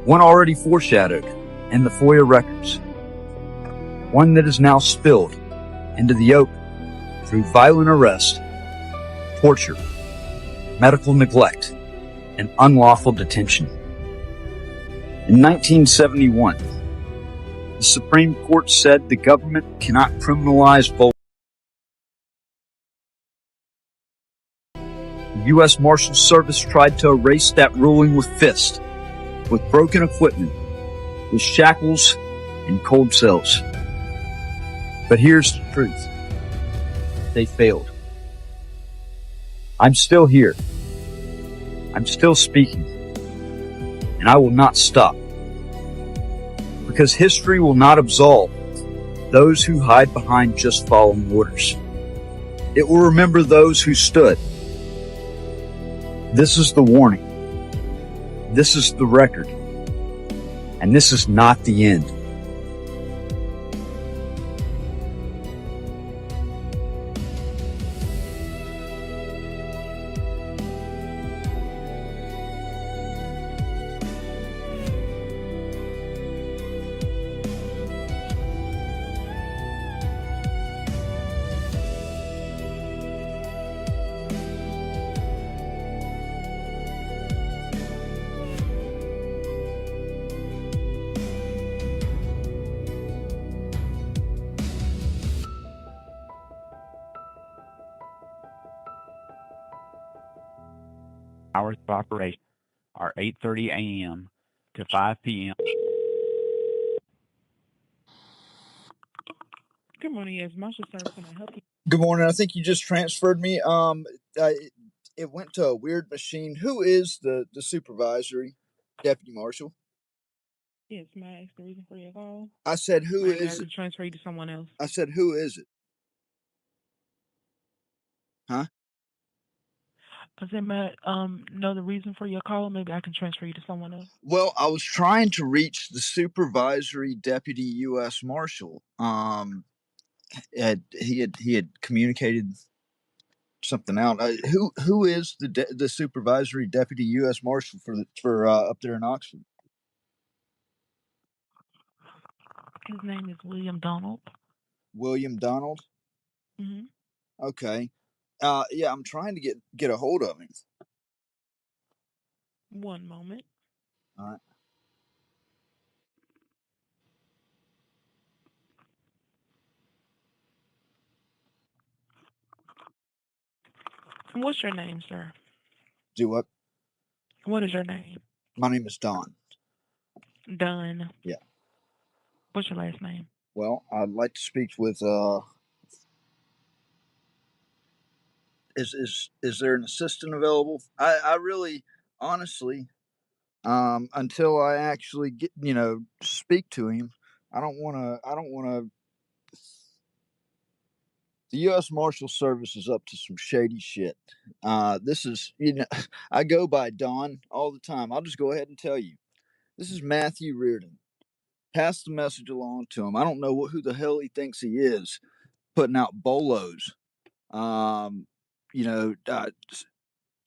One already foreshadowed in the FOIA records. One that is now spilled into the open through violent arrest, torture, medical neglect, and unlawful detention. In 1971, the Supreme Court said the government cannot criminalize both. The U.S. Marshals Service tried to erase that ruling with fists, with broken equipment, with shackles and cold cells. But here's the truth. They failed. I'm still here. I'm still speaking. And I will not stop. Because history will not absolve those who hide behind just following orders. It will remember those who stood. This is the warning. This is the record. And this is not the end. Hours of operation are 8:30 a.m. to 5 p.m. Good morning, yes, Marshall Service. Can I help you? Good morning. I think you just transferred me. It went to a weird machine. Who is the supervisory deputy marshal? Yes, may I ask the reason for your call? I said, who Maybe I is can it? transfer you to someone else. I said, who is it? Huh? I said, may I know the reason for your call? Maybe I can transfer you to someone else. Well, I was trying to reach the supervisory deputy U.S. marshal. He had communicated something out. Who is the supervisory deputy U.S. marshal for up there in Oxford? His name is William Donald. William Donald. Mm-hmm. Okay. Yeah, I'm trying to get a hold of him. One moment. All right. What's your name, sir? Do what? What is your name? My name is Don. Dunn. Yeah. What's your last name? Well, I'd like to speak with is there an assistant available? I really honestly until I actually get speak to him, I don't want to. The U.S. Marshal Service is up to some shady shit. This is, I go by Don all the time. I'll just go ahead and tell you. This is Matthew Reardon. Pass the message along to him. I don't know who the hell he thinks he is, putting out bolos.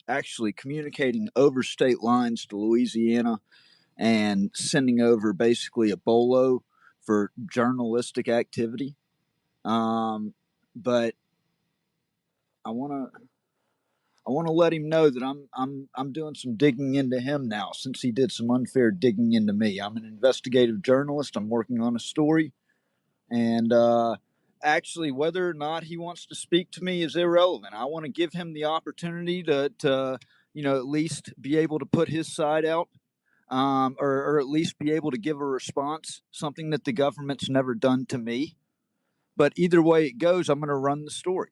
Actually communicating over state lines to Louisiana and sending over basically a bolo for journalistic activity. But I want to let him know that I'm doing some digging into him now, since he did some unfair digging into me. I'm an investigative journalist. I'm working on a story, and actually, whether or not he wants to speak to me is irrelevant. I want to give him the opportunity to at least be able to put his side out, or at least be able to give a response, something that the government's never done to me. But either way it goes, I'm going to run the story.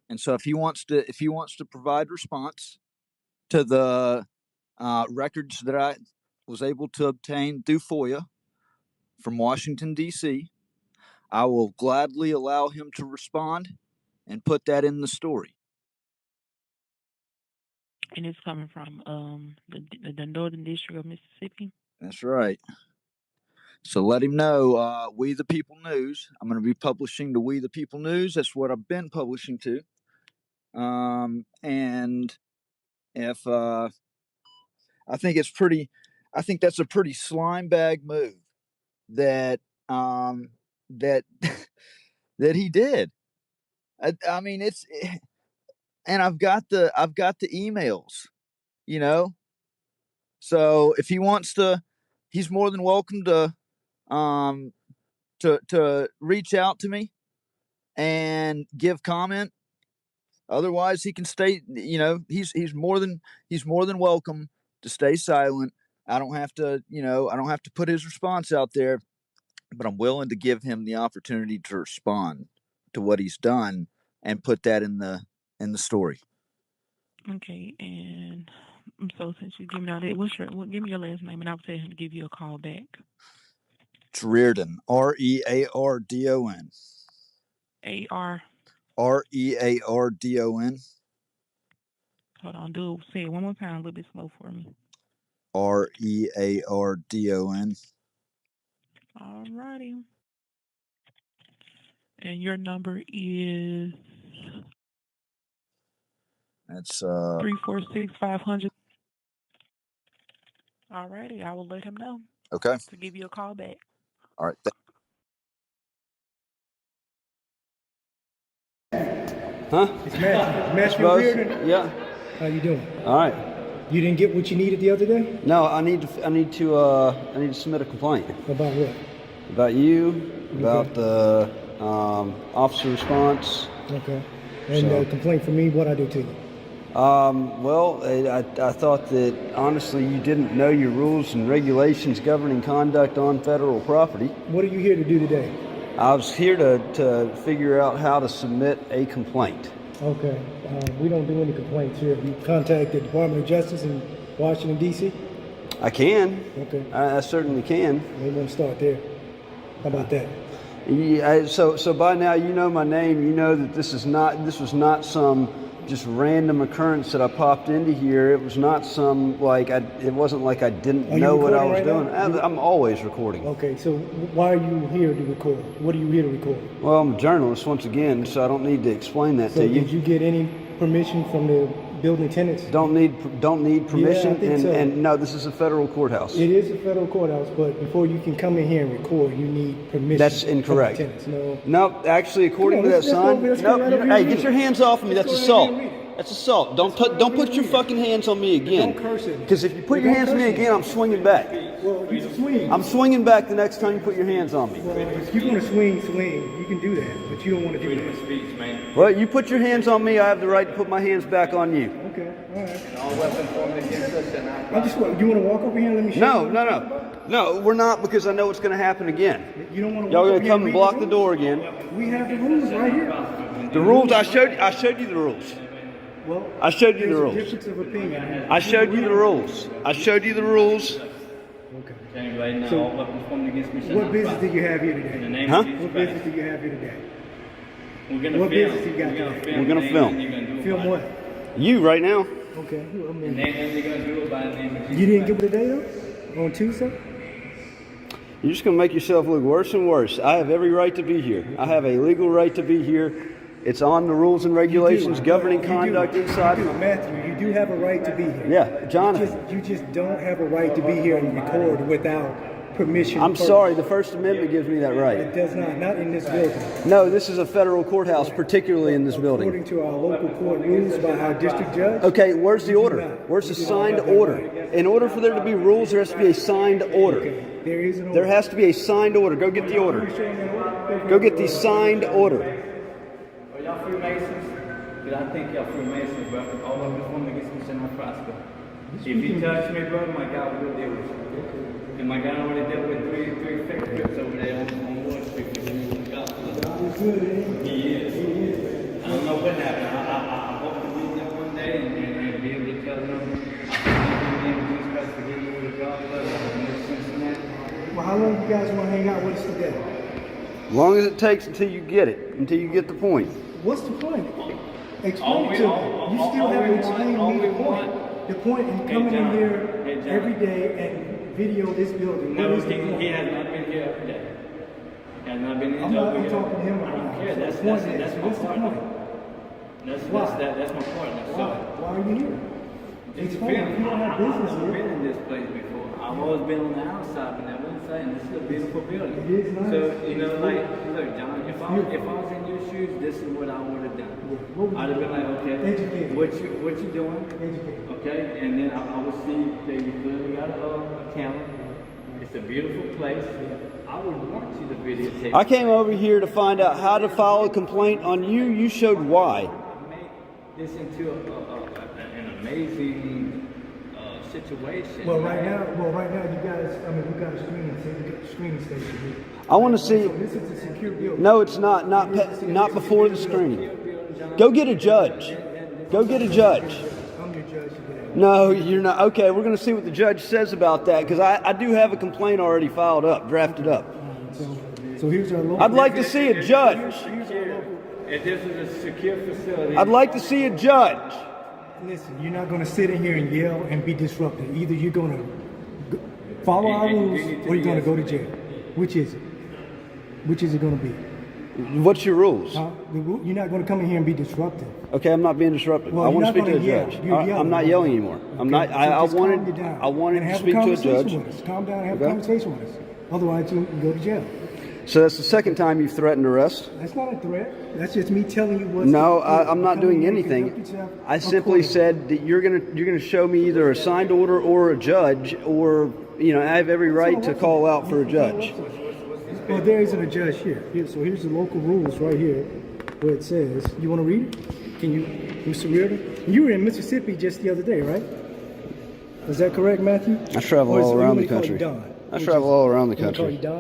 And so if he wants to provide response to the records that I was able to obtain through FOIA from Washington, D.C., I will gladly allow him to respond and put that in the story. And it's coming from the Northern District of Mississippi. That's right. So let him know, We the People News. I'm going to be publishing to We the People News. That's what I've been publishing to. And if I think that's a pretty slime bag move that that he did. I mean, and I've got the emails, So if he wants to, he's more than welcome to reach out to me and give comment. Otherwise, he can stay. He's more than welcome to stay silent. I don't have to. I don't have to put his response out there, but I'm willing to give him the opportunity to respond to what he's done and put that in the story. Okay, and so since you give me all that, give me your last name, and I'll tell him to give you a call back. It's Reardon, Reardon. A-R. Reardon. Hold on, say it one more time, a little bit slow for me. Reardon. Alrighty. And your number is? That's 346-500. Alrighty, I will let him know. Okay. To give you a call back. All right. Huh? It's Matthew Reardon. Yeah. How you doing? All right. You didn't get what you needed the other day? No, I need to submit a complaint. About what? About you, about the officer response. Okay. And complaint for me, what I do to you? Well, I thought that honestly you didn't know your rules and regulations governing conduct on federal property. What are you here to do today? I was here to figure out how to submit a complaint. Okay. We don't do any complaints here. You contact the Department of Justice in Washington, D.C.? I can. Okay. I certainly can. Maybe we'll start there. How about that? Yeah, so by now you know my name. You know that this was not some just random occurrence that I popped into here. It was not some it wasn't like I didn't know what I was doing. I'm always recording. Okay, so why are you here to record? What are you here to record? Well, I'm a journalist once again, so I don't need to explain that So to you. did you get any permission from the building tenants? Don't need permission, Yeah, I think so. and no, this is a federal courthouse. It is a federal courthouse, but before you can come in here and record, you need permission. That's from the incorrect. tenants. No. No, actually, according Come on, to that let's go sign, over- let's go right over here hey, and get read your it. hands off of me. Let's That's go right assault. here and read it. That's assault. Don't Let's go right don't here put and your read it. fucking hands on me again. Don't curse at me. Because if you put Don't your hands on me curse at me. again, I'm swinging back. Well, you swing. I'm swinging back the next time you put your hands on me. Well, if you're going to swing. You can do that, but you don't want to do that. Well, you put your hands on me, I have the right to put my hands back on you. Okay, all right. I just want. You want to walk over here and let me show you? No, we're not, because I know what's going to happen again. You don't want to. Y'all walk going over to here come and read block the rules? door again. We have the rules right here. The rules, I showed you the rules. Well, I showed you the there's rules. a difference of opinion. I showed you the rules. I showed you the rules. Okay. So, what business do you have here today? Huh? What business do you have here today? We're gonna What film. business you got today? We're gonna film. Film what? You right now. Okay. I mean, They're gonna do it by the name of you didn't give it a day though? On Tuesday? You're just going to make yourself look worse and worse. I have every right to be here. I have a legal right to be here. It's on the rules and regulations governing conduct inside. You do, Matthew, you do have a right to be here. Yeah, Jonathan. You just don't have a right to be here and record without permission. I'm first. sorry, the First Amendment gives me that It right. does not in this building. No, this is a federal courthouse, particularly in this building. According to our local court rules by our district judge. Okay, where's the you do order? not. Where's the You do signed not have that order? right. In order for there to be rules, there has to be a signed order. Okay, there is an order. There has to be a signed order. Go get the order. Go get the signed order. Are y'all Freemasons? Because I think y'all Freemasons, bro. All of this woman gets me sent on prosper. If you touch me, bro, my God will deal with you. And my God already dealt with three fake trips over there on Wall Street. He is. I don't know what happened. I hope to meet them one day and be able to tell them Jesus Christ forgive me with a God love. Well, how long you guys want to hang out with us today? As long as it takes until you get it, until you get the point. What's the point? Explain it to me. You still haven't explained to me the point. The point in coming in here every day and video this building. What No, is the point? he has not been here every day. He has not been in I'm here not every day. talking to him I right don't now. care. So That's the point that's is, my what's the partner. point? That's my partner. Why? So, Why are you here? it's Explain. If you don't have business I've been here. in this place before. I've always been on the outside, but never inside. And this is a beautiful building. It is nice. So like, look, John, if I was in your shoes, this is what I would have done. What would I'd have been like, okay, Educate. what you doing? Educate. Okay, and then I would see that you clearly got a camera. It's a beautiful place. I would want you to videotape. I came over here to find out how to file a complaint on you. You showed why. Make this into an amazing situation. Well, right now, you guys. I mean, we got a screening station here. I want to see. So this is a secure building. No, it's not. Not before the screening. Go get a judge. Go get a judge. I'm your judge today. No, you're not. Okay, we're going to see what the judge says about that, because I do have a complaint already filed up, drafted up. So here's our local. I'd like to see a judge. If this is a secure facility, I'd like to see a judge. Listen, you're not going to sit in here and yell and be disruptive. Either you're going to follow our rules or you're going to go to jail. Which is it? Which is it going to be? What's your rules? You're not going to come in here and be disruptive. Okay, I'm not being disruptive. Well, I want to you're speak not to a gonna judge. yell. You're I'm not yelling. yelling anymore. I'm Okay, not. so I just calm you wanted. down I wanted and to have speak to a conversation judge. with us. Calm down and have Okay. a conversation with us. Otherwise, you can go to jail. So that's the second time you've threatened arrest. That's not a threat. That's just me telling you what's. No, I'm not doing You conduct anything. yourself I simply accordingly. said that you're gonna show me either a signed order or a judge, or I have every right to call out for a judge. Well, there isn't a judge here. So here's the local rules right here, where it says. You want to read it? Can you? Mr. Reardon? You were in Mississippi just the other day, right? Is that correct, Matthew? I travel Or is- all or you around want the me to call you country. Don? I Which travel is- all around the you wanna call country. you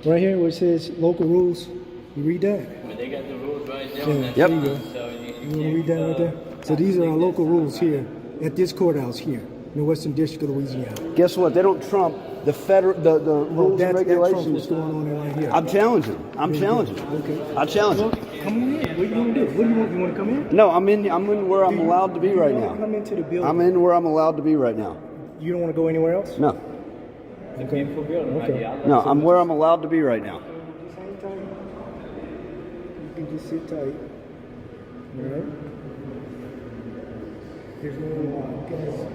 Don? Right here where it says local rules, you read that? But they got the rules right there. Yeah, on that Yep. there you go. sign, so You want to read that right there? So these are our local rules here at this courthouse here in the Western District of Louisiana. Guess what? They don't trump the federal the rules and That trumps what's regulations. going on right here. I'm challenging. I'm challenging. Okay. I challenge Well, it. come on in. What do you want to do? What do you want? You want to come in? No, I'm in where I'm allowed to be right You now. wanna Come into the building. I'm in where I'm allowed to be right now. You don't want to go anywhere else? No. The beautiful building right Okay. here. I love No, I'm where I'm allowed to be right now. Just hang tight. You can just sit tight. All right. There's no guys.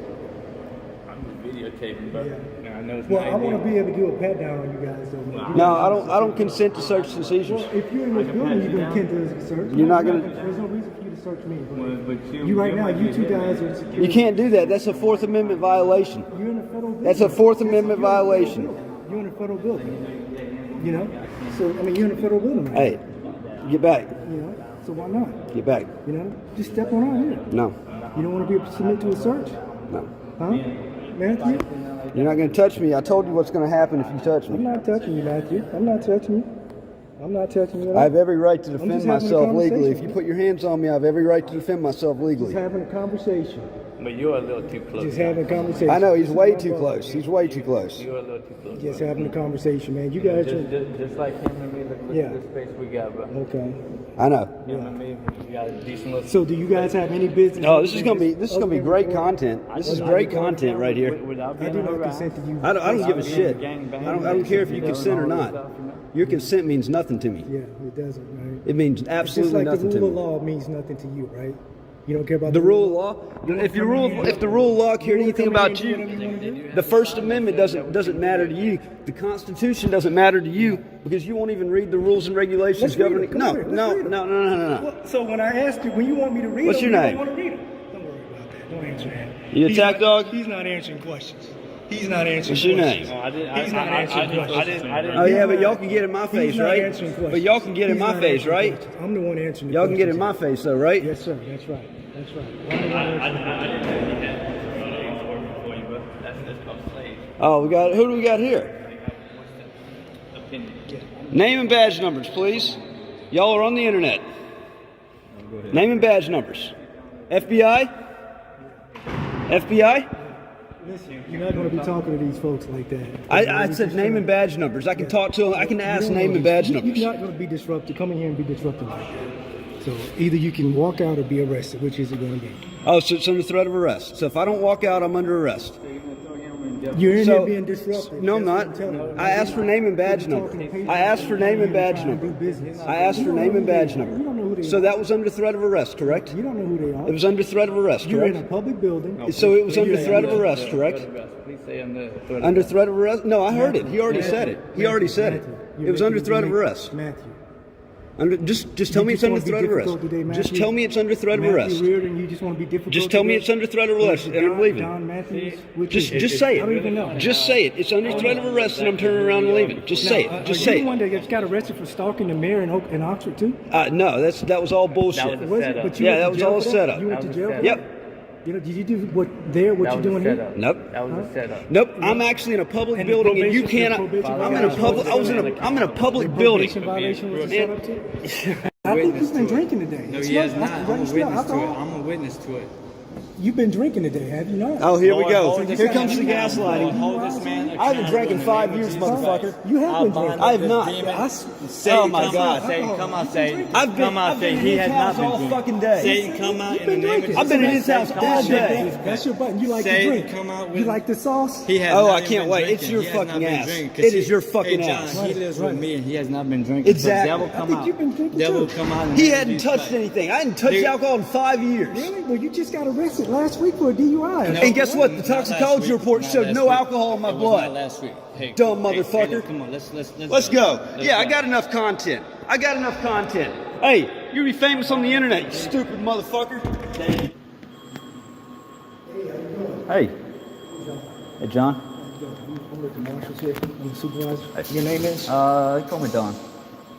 I'm videotaping, but I know it's Well, not I want to illegal. be able to do a pat down on you guys, though. Man. No, I don't consent to search and seizures. Well, if you're in this building, you're going to consent to search. You're not gonna- There's no reason for you to search me. But You right now, you two guys are You security. can't do that. That's a Fourth Amendment violation. You're in a federal building. That's a Fourth Amendment You're in a federal violation. building. You're in a federal building. You know? So, I mean, you're in a federal building right Hey, get back. now, you know? So why not? Get back. You know? Just step on out here. No. You don't want to be able to submit to a search? No. Huh? Matthew? You're not going to touch me. I told you what's going to happen if you touch I'm me. not touching you, Matthew. I'm not touching you. I'm not touching you at all. I have every right to defend just having a myself legally. If conversation. you put your hands on me, I have every right to defend myself Just legally. having a conversation. But you're a little too close. Just having a conversation. I know, he's way too close. He's way too close. You're a little too close. Just having a conversation, man. You guys are... Just like him and me. Look Yeah. at the space we got, bro. Okay. I know. Him and me, we got a decent little. So do you guys have any business? Oh, this is gonna be Okay, great well, content. This is great content right here. Without I being do not harassed. consent to you. I don't give a shit. gangbang, I don't care if you and consent or all that not. stuff, you know? Your consent means nothing to me. Yeah, it doesn't, right? It means Just absolutely like the nothing rule to of me. law means nothing to you, right? You don't care about The rule of law. If the rule of law cared anything about you, the First Amendment doesn't matter to you. The Constitution doesn't matter to you because you won't even read the rules and regulations Let's read governing. it. Come No, here, let's no, read it. no, no, no, no, no. Well, so when I ask you, when you want me to read What's them, your you name? don't want to read them. Don't worry about that. Don't answer that. You He's attack not- dog? He's not answering questions. He's not answering What's your questions. name? I didn't. He's not answering questions. Oh yeah, but y'all can get in my He's face, not right? answering questions. But y'all can get in He's my not face, answering right? questions. I'm the one answering the Y'all can get in questions. my face, though, right? Yes, sir. That's right. That's right. I'm the one answering the questions. Oh, who do we got here? Name and badge numbers, please. Y'all are on the internet. Name and badge numbers. FBI? FBI? Listen, you're not going to be talking to these folks like that. I said name and badge numbers. I can talk to them. I can ask name and badge numbers. You're not going to be disrupted. Come in here and be disrupted like that. So either you can walk out or be arrested. Which is it going to be? Oh, so it's under threat of arrest. So if I don't walk out, I'm under arrest. You're in So- here being disrupted. No, I'm That's not. what telling you. I asked for name and badge You're number. talking to patients I asked for name and badge trying to do number. business. I asked You for don't name know and who they badge are. You don't know number. who they So are. that was under threat of arrest, correct? You don't know who they are. It was under threat of arrest, You're in a correct? public building. So it was under threat of arrest, correct? Please say under threat. Under threat of arrest? No, I heard it. He already said it. He already said it. Matthew, It was under threat of arrest. Matthew. Just tell me it's under just wanna threat be of arrest. difficult today, Just Matthew. tell me it's under threat of arrest. Matthew Reardon, you just want to be difficult. Just tell me today? it's under threat of arrest, and I'm Don leaving. Matthews, which is it? Just say I don't even it. know. Just say it. It's under threat of arrest, and I'm turning around and leaving. Just say Now, it. Just are say you the one it. that got arrested for stalking the mayor in Oxford too? No, that was all bullshit. That was Was it? setup. But you Yeah, went that to was jail all for that? setup. You went to That was jail a for setup. that? You know, did you do what you're That was doing a here? setup. Nope. That was a setup. Nope. I'm actually in a public And the building, and you probation- cannot. the probation I'm in a public. I'm in a public building. Probation violation was a Man. setup too? I think you've been drinking today. No, It's he has not- not. don't I'm a you smell witness to it. alcohol? I'm a witness to it. You've been drinking today, have you not? Oh, here we go. Hold this Here man comes the accountable. gaslighting. Hold this man I haven't drank in 5 years, motherfucker. You have been drinking. I have not. Satan, Oh my come God. out, Satan, come out, Satan. I've been. Come out, I've been Satan. in He his has house not been all drinking. fucking day. Satan, come out in the name of drinking. Jesus. I've been in his house Satan, all come out. day. That's your button. You like to Satan, drink. come out You with- like the sauce? He has Oh, not I even can't been wait. drinking. It's your He has not fucking been ass. drinking, 'cause It is your fucking hey, John, ass. He lives Right. with me and he has not been drinking. Exactly. So devil, I come think out. you've been drinking Devil, too. come out. in He the name of hadn't Jesus touched Christ. anything. I hadn't touched Dude. alcohol in 5 years. Really? Well, you just got arrested last week for a DUI. And guess what? The Not last toxicology week. report Not showed last no week. alcohol in my It was blood. not last week. Hey, Dumb hey, motherfucker. look, come on, let's Let's go. Yeah, I go. got enough content. I got enough content. Hey, you'll be famous on the internet, you stupid motherfucker. Hey. Hey, John. I'm with the marshals here. I'm the supervisor. Your name is? Call me Don.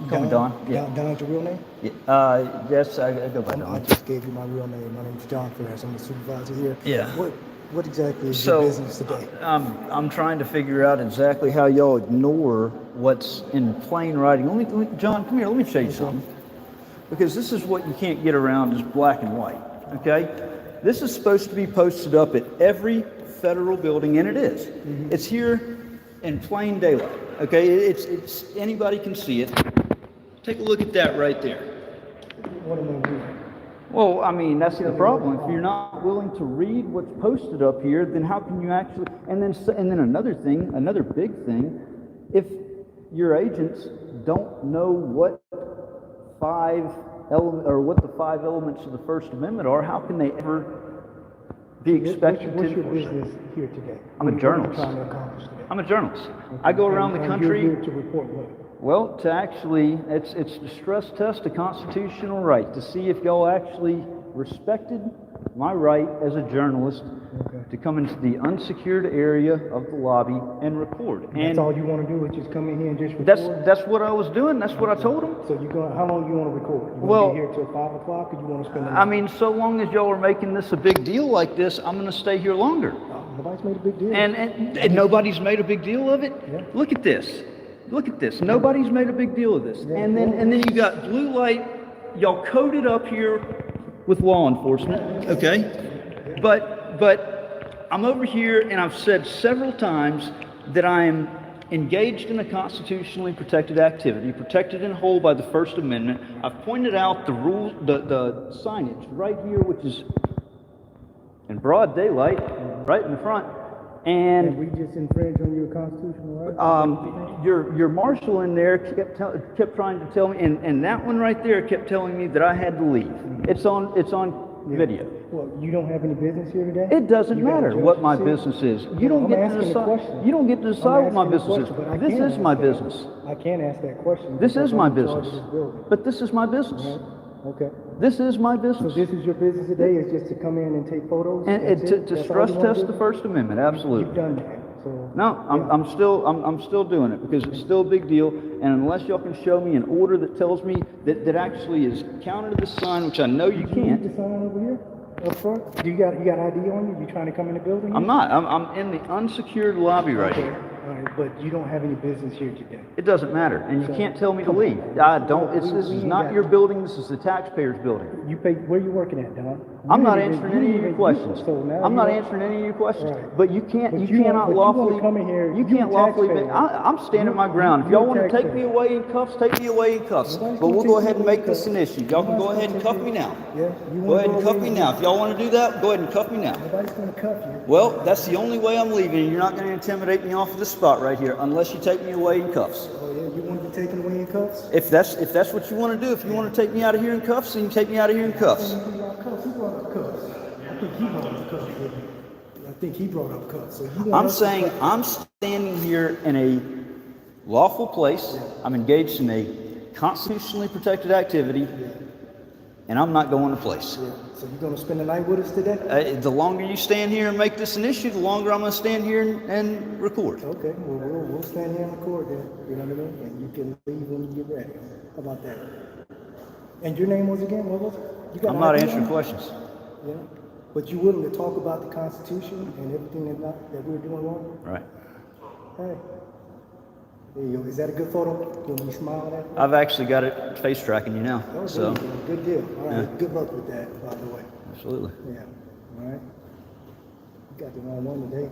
Call me Don. Yeah. Don's your real name? Yes, I go by I Don. just gave you my real name. My name's John Ferris. I'm the supervisor here. Yeah. What exactly is So, your business today? I'm trying to figure out exactly how y'all ignore what's in plain writing. John, come here. Let me show you something. Because this is what you can't get around is black and white. Okay? This is supposed to be posted up at every federal building, and it is. It's here in plain daylight. Okay? It's anybody can see it. Take a look at that right there. What am I doing? Well, I mean, that's the problem. If you're not willing to read what's posted up here, then how can you actually? And then another thing, another big thing, if your agents don't know what the 5 elements of the First Amendment are, how can they ever be expected What's to? your business here today? I'm a What are you journalist. trying to accomplish today? I'm a journalist. I go around the And country. You're here to report what? Well, to actually, it's to stress test a constitutional right to see if y'all actually respected my right as a journalist to come into the unsecured area of the lobby and record. That's all you want to do is just come in here and just record? That's what I was doing. That's what I told them. So how long you want to record? You Well, want to be here till 5 o'clock, or you want to spend the night? I mean, so long as y'all are making this a big deal like this, I'm going to stay here longer. Nobody's made a big deal. And nobody's made a big deal of it. Yeah. Look at this. Look at this. Nobody's made a big deal of this. Yeah. And then you got blue light. Y'all coded up here with law enforcement. Okay. But I'm over here, and I've said several times that I am engaged in a constitutionally protected activity, protected in whole by the First Amendment. I've pointed out the rules, the signage right here, which is in broad daylight, right in the front. And we just infringe on your constitutional rights? Your marshal in there kept trying to tell me, and that one right there kept telling me that I had to leave. It's on video. Well, you don't have any business here today? It doesn't You got a matter judge what to my see? business is. You don't I'm get to asking a decide. question. You don't get to decide what my I'm asking a business is. question, but I This can't is ask my that. business. I can't ask that question. This because is my I'm in charge of business. this building. But this is my business. Right? Okay. This is my So business. this is your business today, is just to come in and take photos? And That's it? to That's all stress you wanna test do? the First Amendment, You've absolutely. done that, so. No, I'm still doing it because it's still a big deal. And unless y'all can show me an order that tells me that actually is counter to the sign, which I know you You need can't. the sign over here, up front? Do you got ID on you? You trying to come in the building? I'm not. I'm in the unsecured lobby right Okay, here. all right, but you don't have any business here today. It doesn't matter, and you can't tell me to leave. I don't. This is not your building. This is the taxpayers' building. You pay, where you working at, Don? I'm You not didn't answering even- any you of your didn't even- questions. so now I'm you not don't- answering any of your questions. Right. But you can't. But You you cannot want- but you wanna lawfully come in here, You you're can't a lawfully. taxpayer. I'm standing my ground. If You're y'all a want to take me taxpayer. away in cuffs, take me away in cuffs. Nobody's But gonna we'll take go you ahead and away in make this an cuffs. issue. Y'all can go Nobody's ahead and gonna cuff me take now. you- Yeah, you Go wanna ahead and go cuff away me with now. it? If y'all want to do that, go ahead and cuff me now. Nobody's gonna cuff you. Well, that's the only way I'm leaving. You're not going to intimidate me off of this spot right here, unless you take me away in cuffs. Oh, yeah, you want to be taken away in cuffs? If that's what you want to do, if you want to take me out of here in cuffs, then you take me out of here in cuffs. Who brought cuffs? Who brought up cuffs? I think he brought up cuffs. didn't he? I think he brought up cuffs. So you want I'm us to saying cuff- I'm standing here in a lawful place. I'm engaged in a constitutionally protected activity, and I'm not going to place. Yeah. So you're gonna spend the night with us today? The longer you stand here and make this an issue, the longer I'm going to stand here and record. Okay, well, we'll stand here and record then, you know what I mean? And you can leave when you get ready. How about that? And your name was again, what was it? You got I'm not ID answering on you? questions. Yeah, but you willing to talk about the Constitution and everything that we're doing wrong? Right. Hey, there you go. Is that a good photo? Can you smile at me? I've actually got it face tracking you now. Oh, So, good deal. All right, Yeah. good luck with that, by the way. absolutely. Yeah, all right. You got the wrong one today.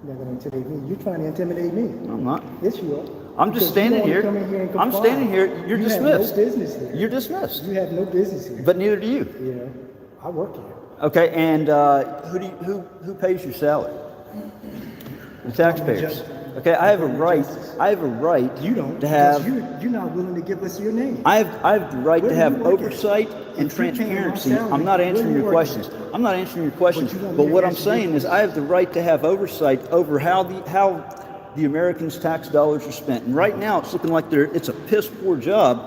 You're not gonna intimidate me. You're trying to intimidate me. No, I'm not. Yes, you are. I'm just Because you standing wanna here. come in here and I'm comply. standing here. You're You dismissed. have no business here. You're dismissed. You have no business here. But neither do you. Yeah, I work here. Okay, and who pays your salary? The taxpayers. Okay, I have a right. I have a right. You don't. to have. because you're not willing to give us your name. I have the right Where to do have you work at? oversight and If you're paying my transparency. salary, I'm not where answering do you your work questions. at? I'm not answering your questions. you want me But to what I'm answer saying is, I have the right to have oversight over how the Americans' tax dollars are spent. And right now, it's looking like it's a piss poor job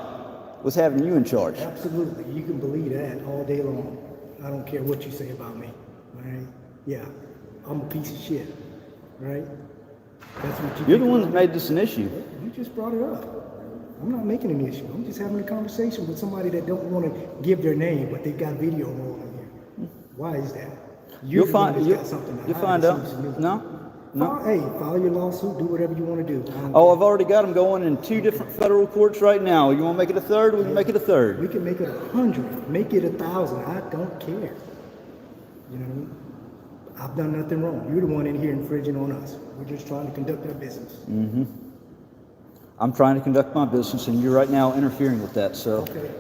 with having you in charge. Absolutely. You can believe that all day long. I don't care what you say about me. All right? Yeah. I'm a piece of shit. All right? That's what you You're the think one about that me? made this an issue. You just brought it up. I'm not making an issue. I'm just having a conversation with somebody that don't want to give their name, but they've got video rolling here. Why is that? You'll the one find that's got something to you'll hide, find it out. seems to me. No. Hey, file your lawsuit. Do whatever you want to do. I don't Oh, care. I've already got them going in 2 different federal courts right now. You want to make it a third? We can make it a third. We can make it 100, make it 1,000. I don't care. You know what I mean? I've done nothing wrong. You're the one in here infringing on us. We're just trying to conduct our business. I'm trying to conduct my business, and you're right now interfering with that. So Okay.